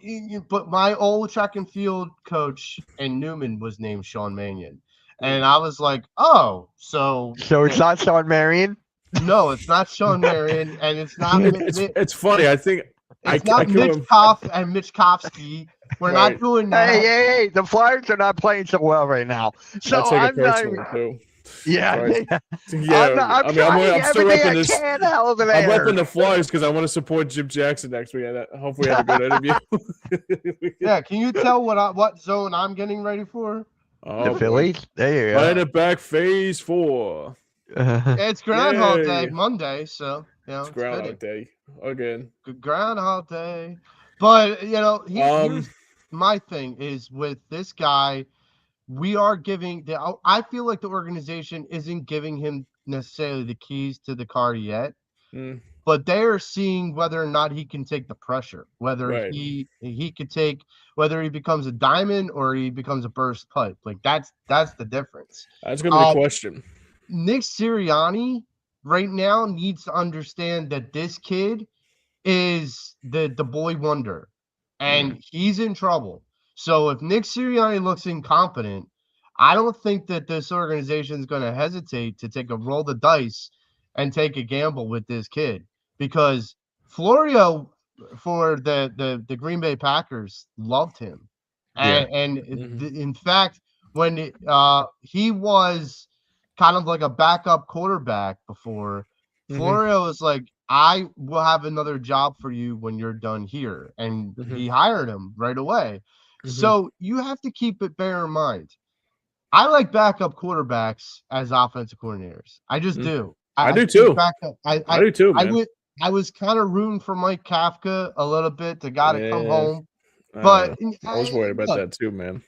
but my old track and field coach in Newman was named Sean Mannion. And I was like, oh, so it's not Sean Marion? No, it's not Sean Marion, and it's not. It's funny. I think it's not Mitch Koff and Mitch Kopsky. We're not doing that. Hey, the Flyers are not playing so well right now. So I'm not. Too. Yeah. I'm still repping the Flyers because I want to support Jim Jackson next week. Hopefully, have a good interview. Yeah, can you tell what zone I'm getting ready for? The boy. Phillies. There you go. Right at back phase 4. It's Groundhog Yay. Day, Monday, so It's it's fitting. Groundhog Day again. Good Groundhog Day. But Um, here's my thing is with this guy, we are giving I feel like the organization isn't giving him necessarily the keys to the car yet, mm, but they are seeing whether or not he can take the pressure, whether right. he could take, whether he becomes a diamond or he becomes a burst pipe. Like that's the difference. That's gonna be the question. Nick Sirianni right now needs to understand that this kid is the boy wonder, and he's in trouble. So if Nick Sirianni looks incompetent, I don't think that this organization is going to hesitate to take a roll the dice and take a gamble with this kid, because Florio for the Green Bay Packers loved him, Yeah. and in fact, when he was kind of like a backup quarterback before, Florio was like, I will have another job for you when you're done here. And he hired him right away. So you have to bear in mind. I like backup quarterbacks as offensive coordinators. I just do. I do think too. I do too, man. I was kind of rooting for Mike Kafka a little bit, the guy to come home. I But was worried about that too, man.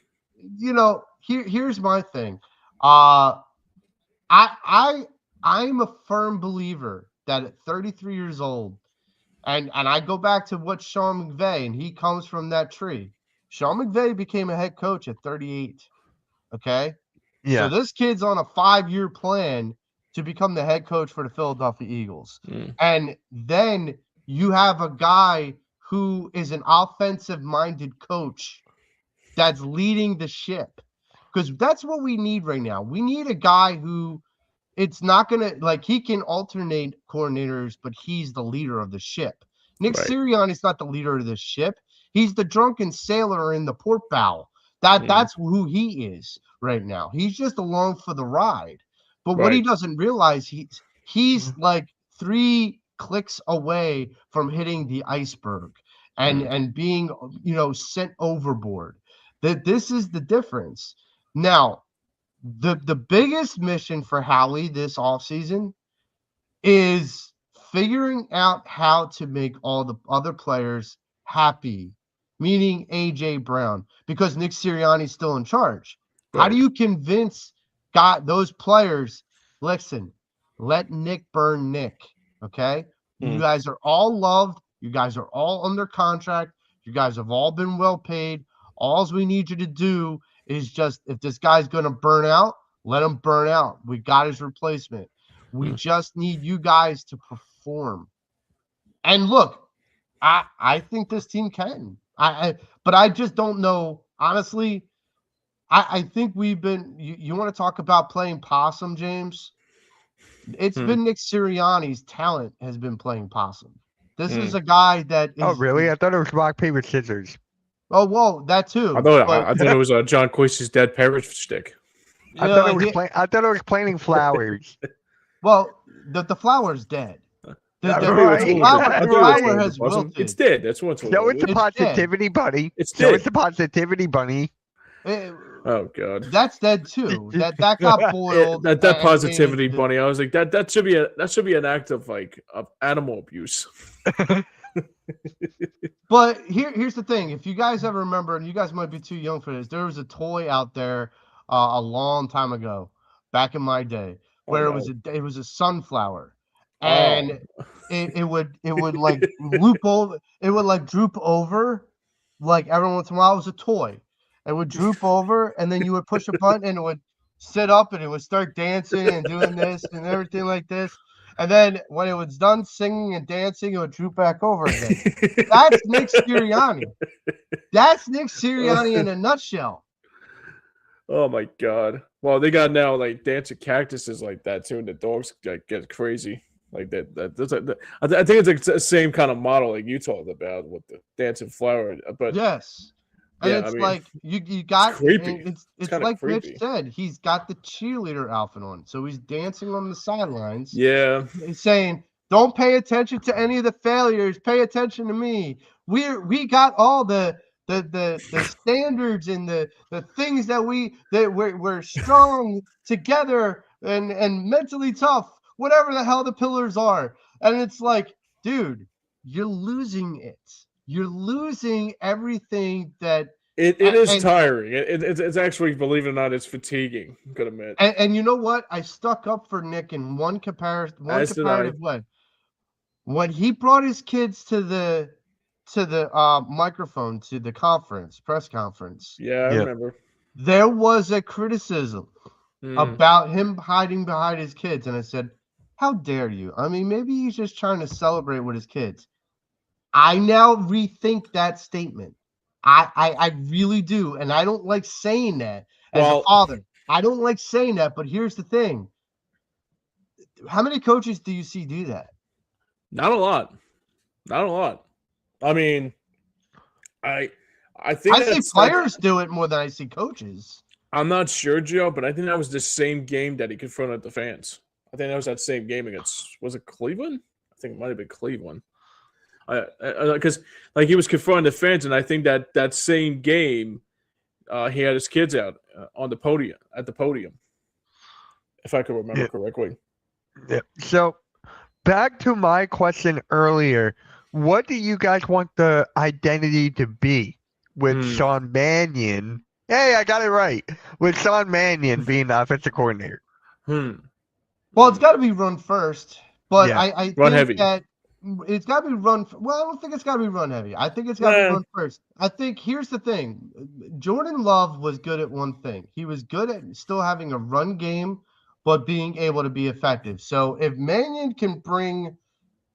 Here's my thing. I'm a firm believer that at 33 years old, and I go back to what Sean McVay, and he comes from that tree. Sean McVay became a head coach at 38. Okay. Yeah. So this kid's on a 5-year plan to become the head coach for the Philadelphia Eagles. And then you have a guy who is an offensive minded coach that's leading the ship, because that's what we need right now. We need a guy who, it's not going to, like, he can alternate coordinators, but he's the leader of the ship. Nick Sirianni is not the leader of the ship. He's the drunken sailor in the port bow. That's who he is right now. He's just along for the ride. But what he doesn't realize, he's like 3 clicks away from hitting the iceberg and being, sent overboard. That this is the difference. Now, the biggest mission for Howie this offseason is figuring out how to make all the other players happy, meaning AJ Brown, because Nick Sirianni's still in charge. How do you convince those players, listen, let Nick burn Nick, okay? You guys are all loved. You guys are all under contract. You guys have all been well paid. All we need you to do is just, if this guy's going to burn out, let him burn out. We got his replacement. We just need you guys to perform. And look, I think this team can. But I just don't know. Honestly, I think we've been. You want to talk about playing possum, James? It's been Nick Sirianni's talent has been playing possum. This is a guy that is. Oh, really? I thought it was rock, paper, scissors. Oh, well, that too. I thought it was John Quincy's dead parrot stick. I thought it was planting flowers. Well, the flower's dead. The Right. flower has wilted. It's dead. That's what's wrong. So it's a positivity bunny. It's so dead. it's a positivity bunny. Oh God. That's dead too. That got boiled. that positivity bunny. I was like, that should be an act of animal abuse. But here's the thing. If you guys ever remember, and you guys might be too young for this, there was a toy out there a long time ago, back in my day, where it was a sunflower, and it would like loop over. It would like droop over, like every once in a while. It was a toy. It would droop over, and then you would push a button, and it would sit up, and it would start dancing and doing this and everything like this. And then when it was done singing and dancing, it would droop back over again. That's Nick Sirianni. That's Nick Sirianni in a nutshell. Oh my God! Well, they got now like dancing cactuses like that too, and the dogs get crazy like that. I think it's the same kind of model like you talked about with the dancing flower. But yes, and it's like you got it's creepy. It's like creepy. Rich said, he's got the cheerleader outfit on, so he's dancing on the sidelines. Yeah, he's saying, "Don't pay attention to any of the failures. Pay attention to me. We got all the the standards and the things that we're strong together and mentally tough, whatever the hell the pillars are. And it's like, dude, you're losing it. You're losing everything that It is and, tiring. It's actually, believe it or not, it's fatiguing. I'm gonna admit. and you know what? I stuck up for Nick in one As did I. comparative way. When he brought his kids to the microphone, to the press conference, Yeah, I remember. there was a criticism about him hiding behind his kids. And I said, how dare you? I mean, maybe he's just trying to celebrate with his kids. I now rethink that statement. I really do. And I don't like saying that as a father. I don't like saying that, but here's the thing. How many coaches do you see do that? Not a lot. Not a lot. I mean, I think I see players do it more than I see coaches. I'm not sure, Joe, but I think that was the same game that he confronted the fans. I think that was that same game against, was it Cleveland? I think it might have been Cleveland. Because like he was confronting the fans, and I think that same game, he had his kids out on the podium, if I could remember correctly. Yeah. So back to my question earlier, what do you guys want the identity to be with Sean Mannion? Hey, I got it right. With Sean Mannion being the offensive coordinator. Well, it's got to be run first, but Yeah. I Run think heavy. that it's got to be run. Well, I don't think it's got to be run heavy. I think it's got to be run first. I think here's the thing. Jordan Love was good at one thing. He was good at still having a run game, but being able to be effective. So if Mannion can bring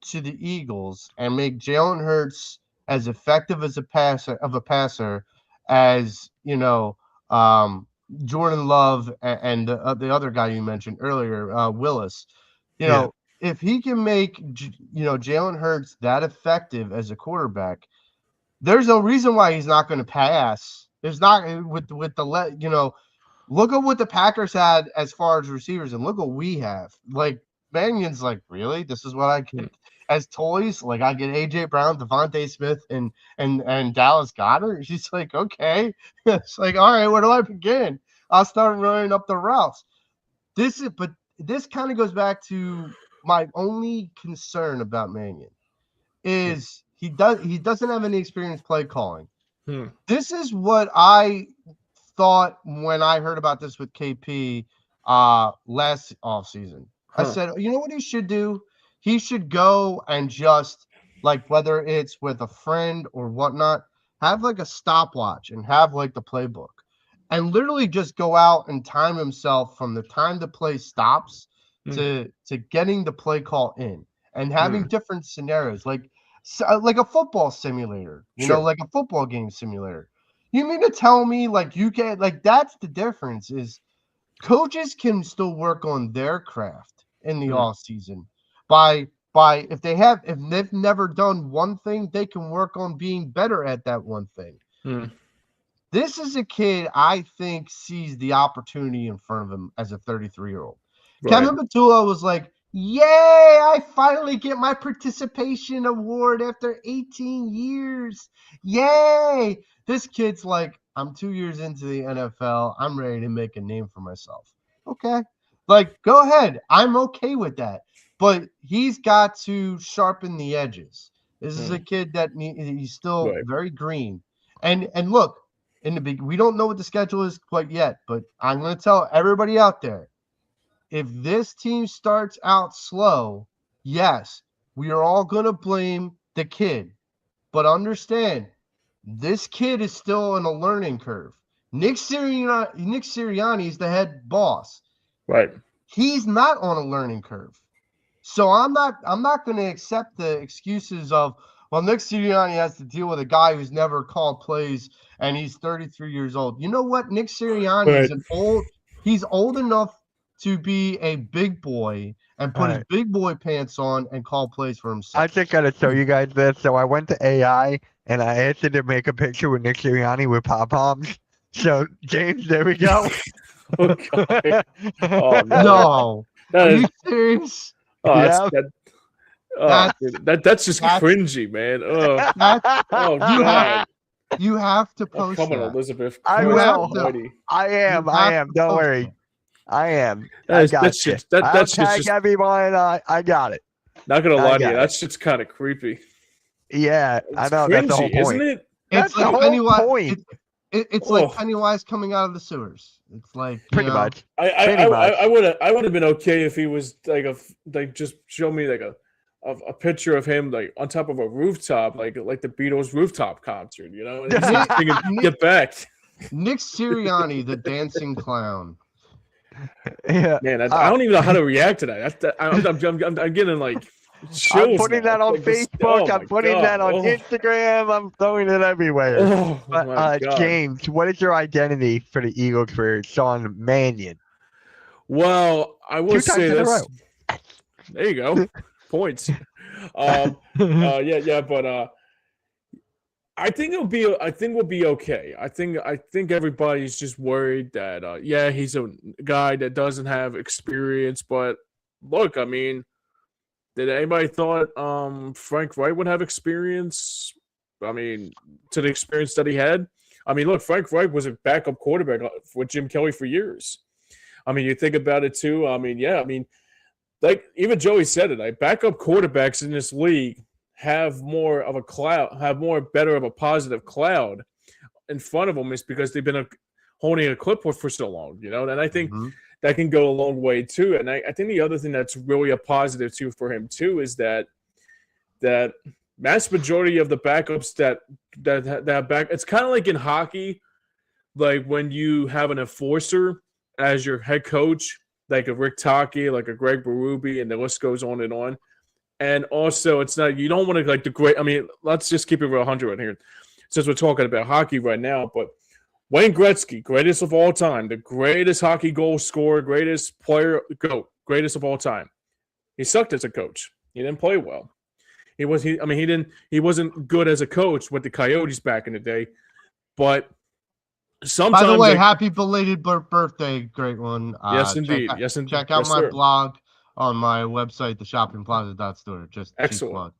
to the Eagles and make Jalen Hurts as effective as a passer as, you know, Jordan Love and the other guy you mentioned earlier, Willis, you know, if he can make, you know, Jalen Hurts that effective as a quarterback, there's no reason why he's not going to pass. There's not with the you know, look at what the Packers had as far as receivers, and look what we have. Like Mannion's like, really? This is what I get as toys? Like I get AJ Brown, Devontae Smith, and Dallas Goedert. She's like, okay. It's like, all right, where do I begin? I'll start running up the routes. This kind of goes back to my only concern about Mannion is he doesn't have any experience play calling. This is what I thought when I heard about this with KP last offseason. I said, you know what he should do? He should go and just, like, whether it's with a friend or whatnot, have like a stopwatch and have like the playbook and literally just go out and time himself from the time the play stops to getting the play call in and having different scenarios, like a football simulator, you know, like a football game simulator. You mean to tell me, like, you can, like, that's the difference is coaches can still work on their craft in the off season by if they've never done one thing, they can work on being better at that one thing. This is a kid I think sees the opportunity in front of him as a 33-year-old. Kevin Patullo was like, yay, I finally get my participation award after 18 years. Yay. This kid's like, I'm 2 years into the NFL. I'm ready to make a name for myself. Okay. Like, go ahead. I'm okay with that. But he's got to sharpen the edges. This is a kid that he's still very green. And look, we don't know what the schedule is quite yet, but I'm going to tell everybody out there, if this team starts out slow, yes, we are all going to blame the kid. But understand, this kid is still in a learning curve. Nick Sirianni is the head boss. Right. He's not on a learning curve. So I'm not going to accept the excuses of, well, Nick Sirianni has to deal with a guy who's never called plays and he's 33 years old. You know what? Nick Sirianni is he's old enough to be a big boy and put his big boy pants on and call plays for himself. I just got to show you guys this. So I went to AI and I asked it to make a picture with Nick Sirianni with pom-poms. So, James, there we go. Okay. Oh, no. Are you serious? Oh, that's just cringy, man. Oh, God. You have to Oh, post come on, that. Elizabeth. I You Christ have will. to. almighty. I am. You I have am. to Don't post worry. that. I am. I got That you. shit's I'll that's tag just everyone. I got it. not gonna I lie to you. got it. That shit's kind of creepy. Yeah, I It's know. That's the whole cringy, isn't point. it? It's That's the like whole Pennywise. point. It's like Oh, Pennywise coming out of the sewers. It's like Pretty much. I Pretty much. I would have been okay if he was like just show me like a picture of him like on top of a rooftop, like the Beatles rooftop concert, you know, and he's Nick, singing Nick, "Get Back." Nick Sirianni, the dancing clown. Yeah. Man, I don't even know how to react to that. I'm getting like chills. I'm putting now. that It's on like this, Facebook. oh I'm my putting god! that on Instagram. I'm throwing it everywhere. Oh But my god! James, what is your identity for the Eagles for Sean Mannion? Well, I will 2 times say in a this. row. There you go, points. Yeah, but I think we'll be okay. I think everybody's just worried that yeah, he's a guy that doesn't have experience, but look, I mean, did anybody thought Frank Wright would have experience? I mean, to the experience that he had. I mean, look, Frank Wright was a backup quarterback with Jim Kelly for years. I mean, you think about it too. I mean, yeah, I mean, like even Joey said it, like backup quarterbacks in this league have more of a cloud, have more better of a positive cloud in front of them is because they've been holding a clipboard for so long, you know. And I think that can go a long way too. And I think the other thing that's really a positive too for him too is that mass majority of the backups that back, it's kind of like in hockey, like when you have an enforcer as your head coach, like a Rick Tocchet, like a Greg Berube, and the list goes on and on. And also, it's not, you don't want to like the great, I mean, let's just keep it real 100 right here since we're talking about hockey right now. But Wayne Gretzky, greatest of all time, the greatest hockey goal scorer, greatest player, greatest of all time. He sucked as a coach. He didn't play well. He wasn't good as a coach with the Coyotes back in the day. But sometimes, by the way, happy belated birthday, great one. Yes, indeed. Check out my blog on my website, theshoppingplaza.store. Just excellent.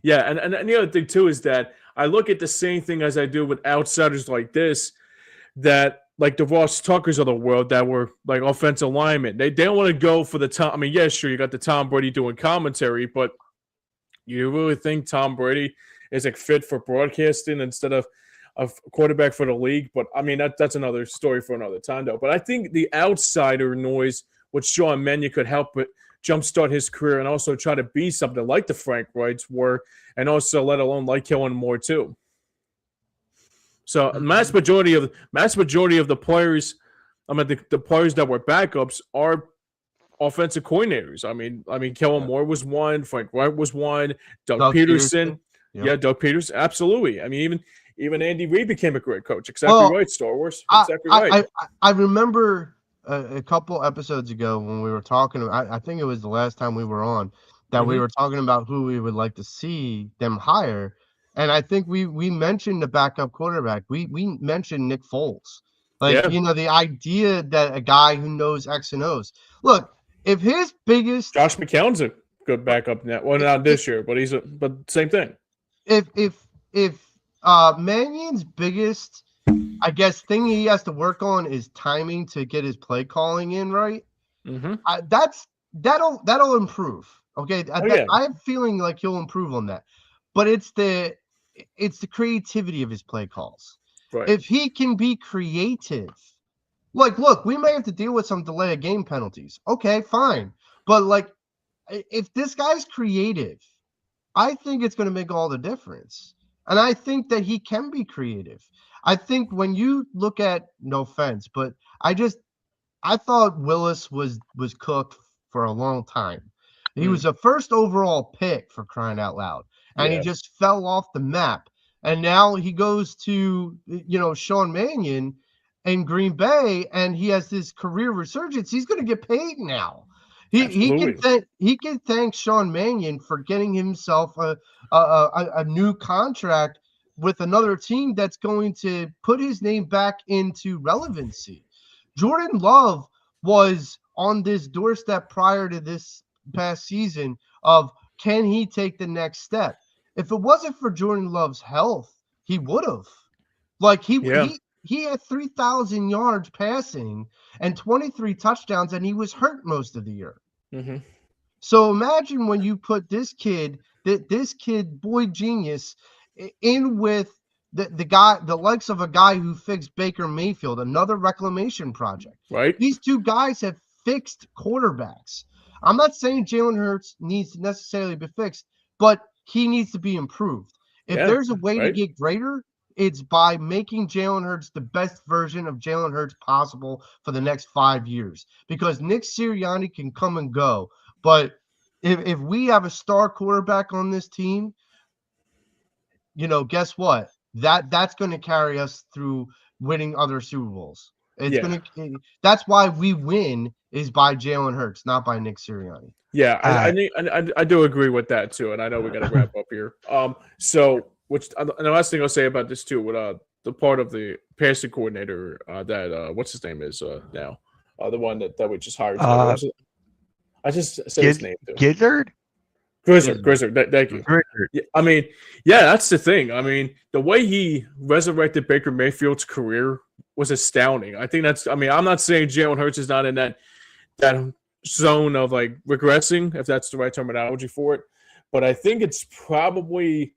Yeah, and the other thing too is that I look at the same thing as I do with outsiders like this, that like the Ross Tuckers of the world that were like offensive linemen. They don't want to go for the Tom. I mean, yeah, sure, you got the Tom Brady doing commentary, but you really think Tom Brady is like fit for broadcasting instead of a quarterback for the league? But I mean, that's another story for another time, though. But I think the outsider noise with Sean Mannion could help it jumpstart his career and also try to be something like the Frank Wrights were, and also let alone like Kellen Moore too. So mass majority of the players, I mean the players that were backups are offensive coordinators. I mean Kellen Moore was one, Frank Wright was one, Doug Peterson. Yep. Yeah, Doug Peterson, absolutely. I mean even Andy Reid became a great coach. Exactly right, Star Wars. Exactly right. I remember a couple episodes ago when we were talking. I think it was the last time we were on that we were talking about who we would like to see them hire. And I think we mentioned the backup quarterback. We mentioned Nick Foles. You know, the idea that a guy who knows X and O's. Look, if his biggest Josh McCown's a good backup now. Well, not this year, but but same thing. If Mannion's biggest, I guess, thing he has to work on is timing to get his play calling in right. That'll improve. Okay, I have a feeling like he'll improve on that. But it's the creativity of his play calls. Right. If he can be creative, like, look, we may have to deal with some delay of game penalties. Okay, fine. But like, if this guy's creative, I think it's going to make all the difference. And I think that he can be creative. I think when you look at, no offense, but I thought Willis was cooked for a long time. He was a first overall pick, for crying out loud. And he just fell off the map. And now he goes to, Sean Mannion in Green Bay, and he has this career resurgence. He's going to get paid now. He can thank Sean Mannion for getting himself a new contract with another team that's going to put his name back into relevancy. Jordan Love was on this doorstep prior to this past season of, can he take the next step? If it wasn't for Jordan Love's health, he would have. Like Yeah. he had 3,000 yards passing and 23 touchdowns, and he was hurt most of the year. Mm-hmm. So imagine when you put this kid, boy genius, in with the likes of a guy who fixed Baker Mayfield, another reclamation project. Right. These two guys have fixed quarterbacks. I'm not saying Jalen Hurts needs to necessarily be fixed, but he needs to be improved. If there's a way to get greater, it's by making Jalen Hurts the best version of Jalen Hurts possible for the next 5 years. Because Nick Sirianni can come and go, but if we have a star quarterback on this team, guess what? That's going to carry us through winning other Super Bowls. That's why we win is by Jalen Hurts, not by Nick Sirianni. Yeah, I do agree with that too, and I know we got to wrap up here. So and the last thing I'll say about this too, with the part of the passing coordinator that what's his name is now, the one that we just hired. I just said his name too. Gizzard. Grizzard. Thank you. Yeah, I mean, yeah, that's the thing. I mean, the way he resurrected Baker Mayfield's career was astounding. I think that's. I mean, I'm not saying Jalen Hurts is not in that zone of like regressing, if that's the right terminology for it, but I think it's probably.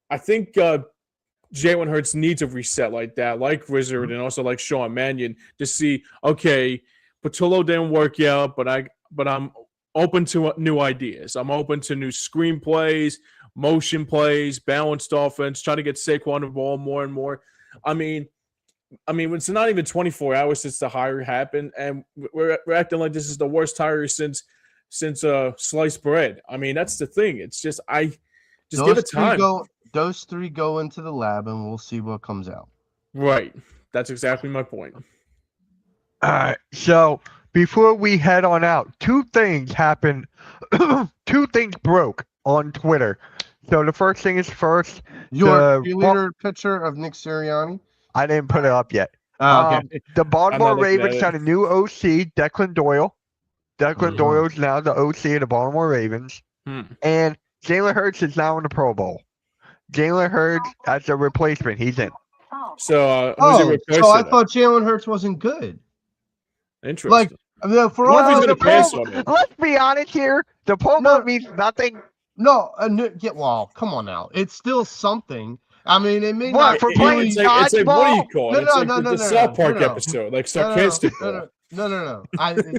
I think Jalen Hurts needs a reset like that, like Grizzard and also like Sean Mannion, to see, okay, Patullo didn't work out, but I'm open to new ideas. I'm open to new screenplays, motion plays, balanced offense, trying to get Saquon the ball more and more. I mean, it's not even 24 hours since the hire happened, and we're acting like this is the worst hire since sliced bread. I mean, that's the thing. It's just give it time. Those three go into the lab, and we'll see what comes out. Right. That's exactly my point. All right. So before we head on out, two things happened. Two things broke on Twitter. So the first thing is your leader picture of Nick Sirianni. I didn't put it up yet. Okay. The Baltimore Ravens got a new OC, Declan Doyle. Declan Doyle is now the OC of the Baltimore Ravens. And Jalen Hurts is now in the Pro Bowl. Jalen Hurts as a replacement. He's in. So, so I thought Jalen Hurts wasn't good. Interesting. Like, for all the Pro, let's be honest here. The Pro Bowl means nothing. No, come on now. It's still something. I mean, it may not. For playing dodgeball? It's like, what do you call it? No, the South Park episode, like sarcastic. No.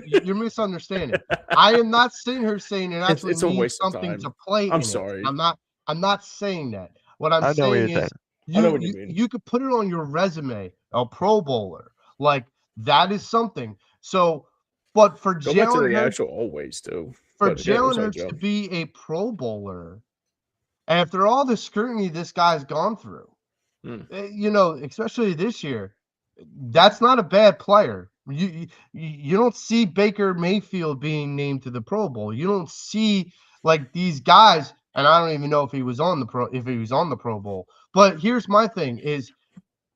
You're misunderstanding. I am not sitting here saying it actually means something to play. I'm sorry. I'm not saying that. What I'm saying is, you could put it on your resume, a Pro Bowler, like that is something. So, but for Jalen Hurts, for Jalen Hurts to be a Pro Bowler, after all the scrutiny this guy's gone through, especially this year, that's not a bad player. You don't see Baker Mayfield being named to the Pro Bowl. You don't see like these guys, and I don't even know if he was on the Pro Bowl. But here's my thing: is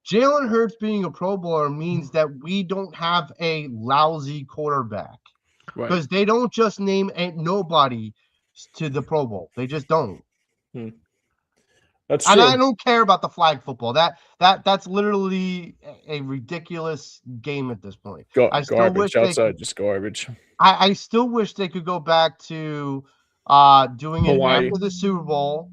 Jalen Hurts being a Pro Bowler means that we don't have a lousy quarterback, because they don't just name nobody to the Pro Bowl. They just don't. That's true. And I don't care about the flag football. That's literally a ridiculous game at this point. Garbage outside, just garbage. I still wish they could go back to doing it after the Super Bowl,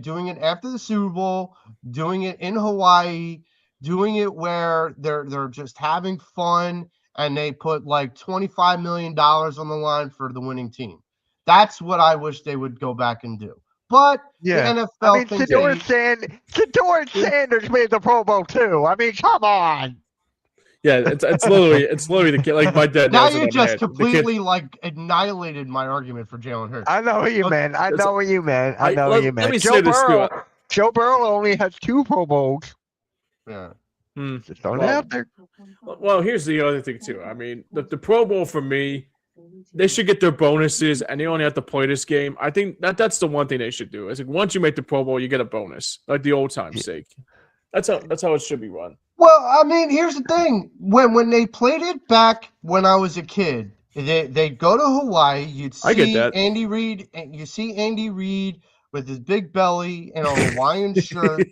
doing it after the Super Bowl, doing it in Hawaii, doing it where they're just having fun and they put like $25 million on the line for the winning team. That's what I wish they would go back and do. But the NFL thinks Shedeur Sanders made the Pro Bowl too. I mean, come on. Yeah, it's literally the kid. Like my dad. Now you just completely annihilated my argument for Jalen Hurts. I know what you meant. Let me say this too. Joe Burrow only has 2 Pro Bowls. Yeah. Just throwing it out there. Well, here's the other thing too. I mean, the Pro Bowl for me, they should get their bonuses, and they only have to play this game. I think that's the one thing they should do. Is like once you make the Pro Bowl, you get a bonus, like the old time's sake. That's how it should be run. Well, I mean, here's the thing: when they played it back when I was a kid, they go to Hawaii. You'd see Andy Reid. You see Andy Reid with his big belly and a Hawaiian shirt.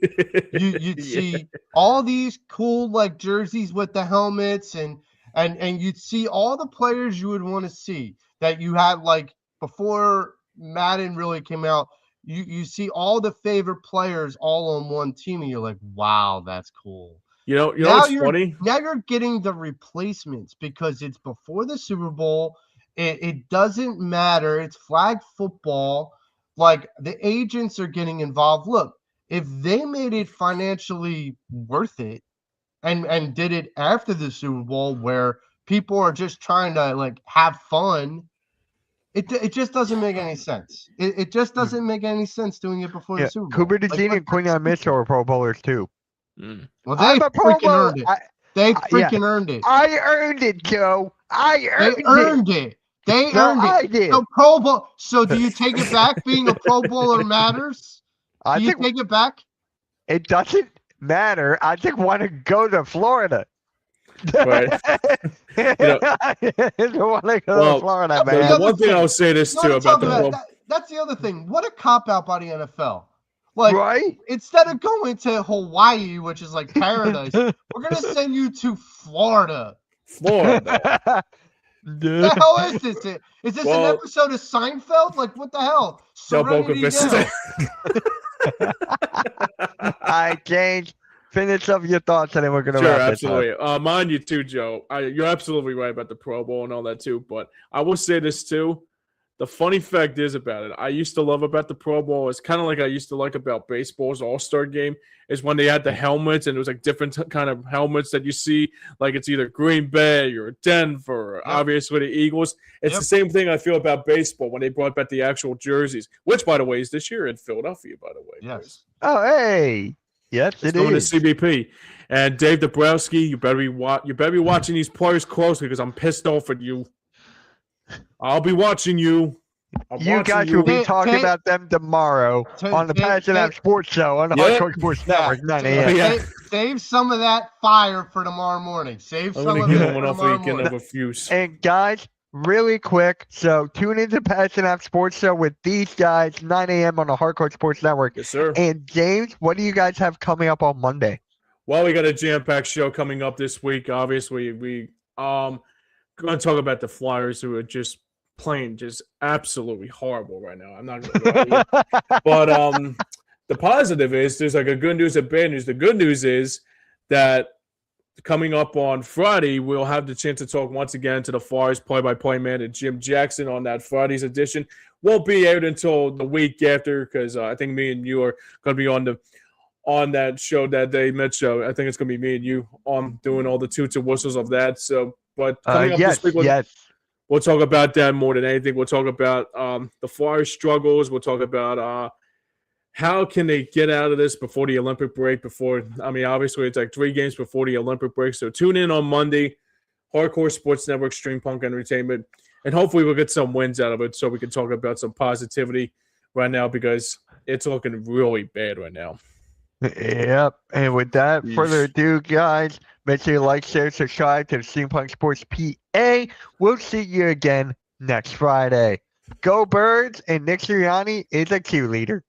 You'd see all these cool like jerseys with the helmets and you'd see all the players you would want to see that you had like before Madden really came out. You see all the favorite players all on one team, and you're like, wow, that's cool. You know what's funny? Now you're getting the replacements because it's before the Super Bowl. It doesn't matter. It's flag football. Like the agents are getting involved. Look, if they made it financially worth it and did it after the Super Bowl where people are just trying to like have fun, it just doesn't make any sense. It just doesn't make any sense doing it before the Super Bowl. Cooper DeJean and Quinion Mitchell are Pro Bowlers too. Well, they freaking earned it. They freaking earned it. I earned it, Joe. They earned it. They earned it. I did. So Pro Bowl. So do you take it back? Being a Pro Bowler matters. Do you take it back? It doesn't matter. I just want to go to Florida. Right. I want to go to Florida, man. The one thing I'll say this too about that's the other thing. What a cop out by the NFL. Like, right? Instead of going to Hawaii, which is like paradise, we're gonna send you to Florida. Florida. The hell is this? Is this an episode of Seinfeld? Like, what the hell? Serenity Hill. All right, James, finish up your thoughts, and then we're gonna wrap this absolutely. up. Mind you, too, Joe. You're absolutely right about the Pro Bowl and all that too. But I will say this too. The funny fact is about it, I used to love about the Pro Bowl. It's kind of like I used to like about baseball's All-Star game is when they had the helmets and it was like different kind of helmets that you see. Like it's either Green Bay or Denver, or obviously the Eagles. It's the same thing I feel about baseball when they brought back the actual jerseys, which, by the way, is this year in Philadelphia, by the way. Yes. Boys. Oh, hey. Yes, it's going to CBP. And Dave Dabrowski, you better be watching these players closely because I'm pissed off at you. I'll be watching you. You guys will be talking about them tomorrow on the Passion App Sports Show on the Hardcore Sports Network, 9 a.m. Save some of that fire for tomorrow morning. Save some of it for tomorrow morning. And guys, really quick, so tune into Passion App Sports Show with these guys, 9 a.m. on the Hardcore Sports Network. Yes, sir. And James, what do you guys have coming up on Monday? Well, we got a jam-packed show coming up this week. Obviously, we going to talk about the Flyers, who are just playing just absolutely horrible right now. I'm not going to lie to you. But the positive is there's like a good news and bad news. The good news is that coming up on Friday, we'll have the chance to talk once again to the Flyers play-by-play man and Jim Jackson on that Friday's edition. Won't be out until the week after because I think me and you are going to be on that show that day, Mitch. So I think it's going to be me and you on doing all the toots and whistles of that. So, but coming up this week, we'll talk about that more than anything. We'll talk about the Flyers' struggles. We'll talk about how can they get out of this before the Olympic break. Obviously, it's like 3 games before the Olympic break. So tune in on Monday, Hardcore Sports Network, Stream Punk Entertainment, and hopefully we'll get some wins out of it so we can talk about some positivity right now because it's looking really bad right now. Yep. And with that, further ado, guys, make sure you like, share, subscribe to the Steampunk Sports PA. We'll see you again next Friday. Go Birds, and Nick Sirianni is a cheerleader.